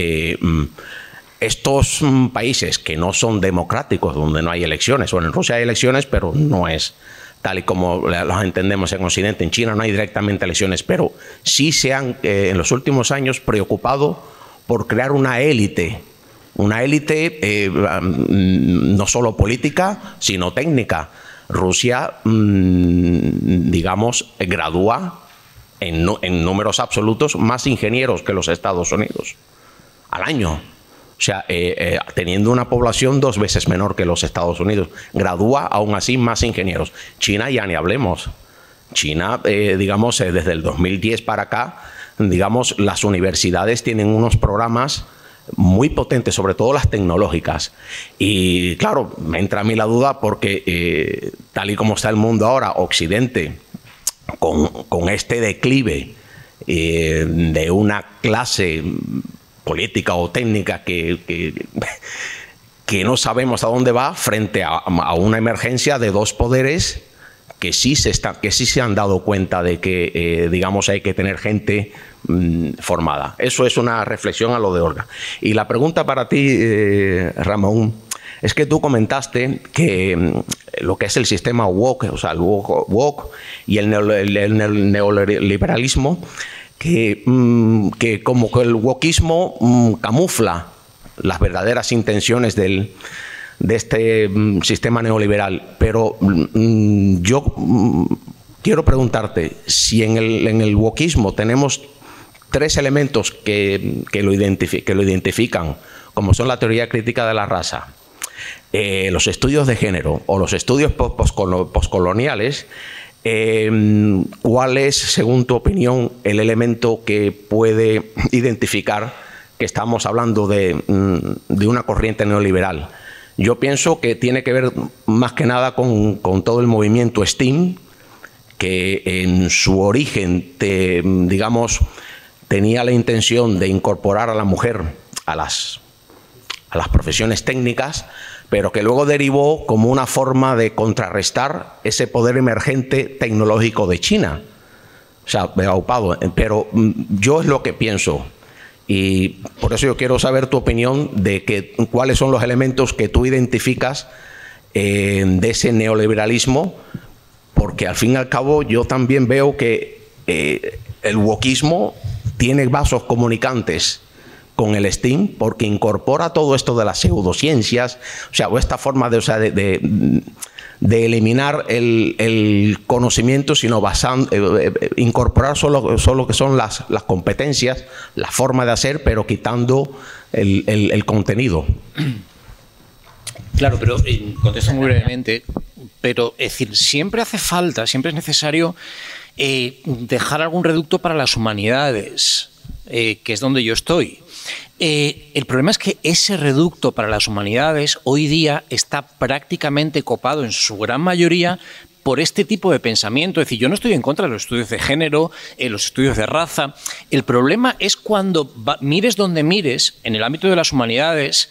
estos países que no son democráticos, donde no hay elecciones, bueno, en Rusia hay elecciones, pero no es tal y como las entendemos en Occidente. En China no hay directamente elecciones, pero sí se han en los últimos años preocupado por crear una élite no solo política, sino técnica. Rusia, digamos, gradúa en números absolutos más ingenieros que los Estados Unidos al año. O sea, teniendo una población 2 veces menor que los Estados Unidos, gradúa aún así más ingenieros. China ya ni hablemos. China, digamos, desde el 2010 para acá, digamos, las universidades tienen unos programas muy potentes, sobre todo las tecnológicas. Y claro, me entra a mí la duda porque tal y como está el mundo ahora, Occidente, con este declive de una clase política o técnica que no sabemos a dónde va, frente a una emergencia de dos poderes que sí se han dado cuenta de que, digamos, hay que tener gente formada. Eso es una reflexión a lo de Olga. Y la pregunta para ti, Ramón, es que tú comentaste que lo que es el sistema woke, o sea, el woke y el neoliberalismo, que como que el wokeismo camufla las verdaderas intenciones de este sistema neoliberal. Pero yo quiero preguntarte si en el wokeismo tenemos tres elementos que lo identifican, como son la teoría crítica de la raza, los estudios de género o los estudios poscoloniales. ¿Cuál es, según tu opinión, el elemento que puede identificar que estamos hablando de una corriente neoliberal? Yo pienso que tiene que ver más que nada con todo el movimiento STEAM, que en su origen, digamos, tenía la intención de incorporar a la mujer a las profesiones técnicas, pero que luego derivó como una forma de contrarrestar ese poder emergente tecnológico de China. O sea, pero yo es lo que pienso. Y por eso yo quiero saber tu opinión de cuáles son los elementos que tú identificas de ese neoliberalismo, porque al fin y al cabo yo también veo que el wokismo tiene vasos comunicantes con el STEAM, porque incorpora todo esto de las pseudociencias, o sea, o esta forma de eliminar el conocimiento, sino incorporar solo que son las competencias, la forma de hacer, pero quitando el contenido. Claro, pero contesto muy brevemente, pero es decir, siempre hace falta, siempre es necesario dejar algún reducto para las humanidades, que es donde yo estoy. El problema es que ese reducto para las humanidades hoy día está prácticamente copado en su gran mayoría por este tipo de pensamiento. Es decir, yo no estoy en contra de los estudios de género, los estudios de raza. El problema es cuando mires donde mires, en el ámbito de las humanidades,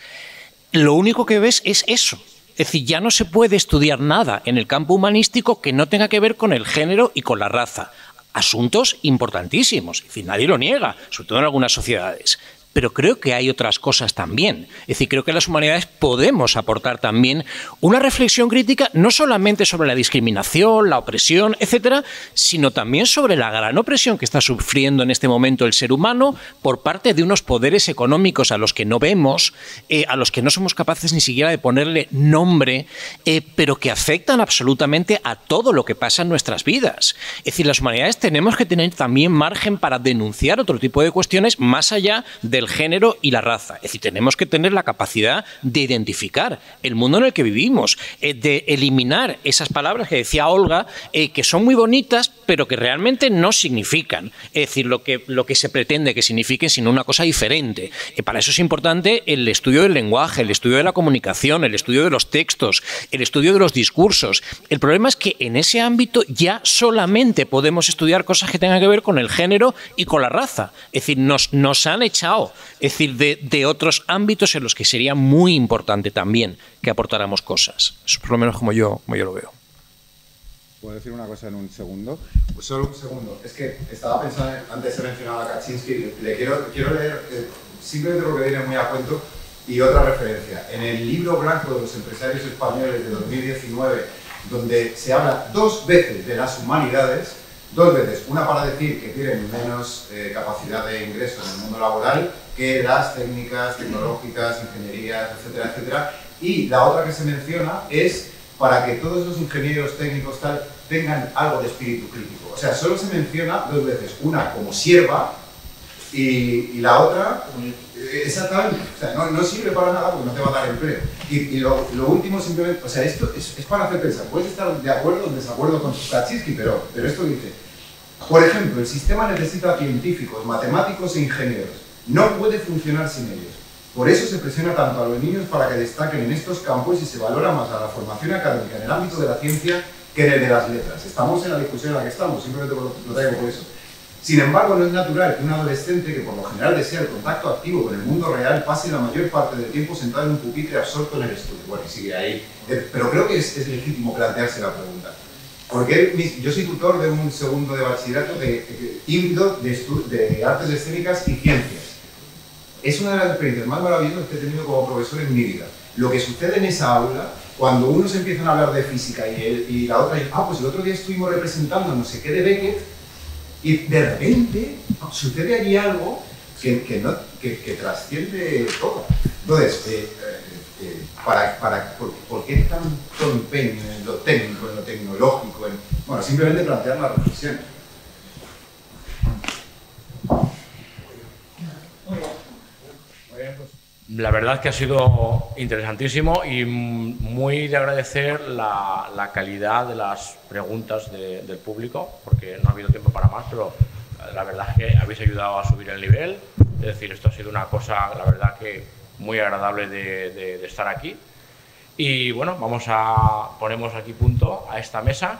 lo único que ves es eso. Es decir, ya no se puede estudiar nada en el campo humanístico que no tenga que ver con el género y con la raza. Asuntos importantísimos, es decir, nadie lo niega, sobre todo en algunas sociedades. Pero creo que hay otras cosas también. Es decir, creo que en las humanidades podemos aportar también una reflexión crítica, no solamente sobre la discriminación, la opresión, etcétera, sino también sobre la gran opresión que está sufriendo en este momento el ser humano por parte de unos poderes económicos a los que no vemos, a los que no somos capaces ni siquiera de ponerle nombre, pero que afectan absolutamente a todo lo que pasa en nuestras vidas. Es decir, las humanidades tenemos que tener también margen para denunciar otro tipo de cuestiones más allá del género y la raza. Es decir, tenemos que tener la capacidad de identificar el mundo en el que vivimos, de eliminar esas palabras que decía Olga, que son muy bonitas, pero que realmente no significan. Es decir, lo que se pretende que signifiquen, sino una cosa diferente. Para eso es importante el estudio del lenguaje, el estudio de la comunicación, el estudio de los textos, el estudio de los discursos. El problema es que en ese ámbito ya solamente podemos estudiar cosas que tengan que ver con el género y con la raza. Es decir, nos han echado, es decir, de otros ámbitos en los que sería muy importante también que aportáramos cosas. Eso por lo menos como yo lo veo. ¿Puedo decir una cosa en un segundo? Pues solo un segundo. Es que estaba pensando, antes he mencionado a Kaczynski, quiero leer simplemente lo que viene muy a cuento y otra referencia. En el libro blanco de los empresarios españoles de 2019, donde se habla dos veces de las humanidades, dos veces, una para decir que tienen menos capacidad de ingreso en el mundo laboral que las técnicas, tecnológicas, ingenierías, etcétera, etcétera, y la otra que se menciona es para que todos los ingenieros técnicos tal tengan algo de espíritu crítico. O sea, solo se menciona dos veces, una como sierva y la otra exactamente, o sea, no sirve para nada porque no te va a dar empleo. Y lo último simplemente, o sea, esto es para hacer pensar, puedes estar de acuerdo o en desacuerdo con Kaczynski, pero esto dice, por ejemplo, el sistema necesita científicos, matemáticos e ingenieros, no puede funcionar sin ellos. Por eso se presiona tanto a los niños para que destaquen en estos campos y se valora más a la formación académica en el ámbito de la ciencia que en el de las letras. Estamos en la discusión en la que estamos, simplemente lo traigo por eso. Sin embargo, no es natural que un adolescente que por lo general desea el contacto activo con el mundo real pase la mayor parte del tiempo sentado en un pupitre absorto en el estudio. Bueno, y sigue ahí. Pero creo que es legítimo plantearse la pregunta. Porque yo soy tutor de un segundo de bachillerato híbrido de artes escénicas y ciencias. Es una de las experiencias más maravillosas que he tenido como profesor en mi vida. Lo que sucede en esa aula, cuando unos empiezan a hablar de física y la otra dice, pues el otro día estuvimos representando no sé qué de Beckett, y de repente sucede allí algo que trasciende todo. Entonces, ¿por qué tanto empeño en lo técnico, en lo tecnológico? Bueno, simplemente plantear la reflexión. La verdad que ha sido interesantísimo y muy de agradecer la calidad de las preguntas del público, porque no ha habido tiempo para más, pero la verdad es que habéis ayudado a subir el nivel. Es decir, esto ha sido una cosa, la verdad que muy agradable de estar aquí. Y bueno, ponemos aquí punto a esta mesa,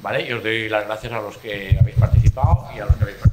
¿vale? Y os doy las gracias a los que habéis participado y a los que habéis participado.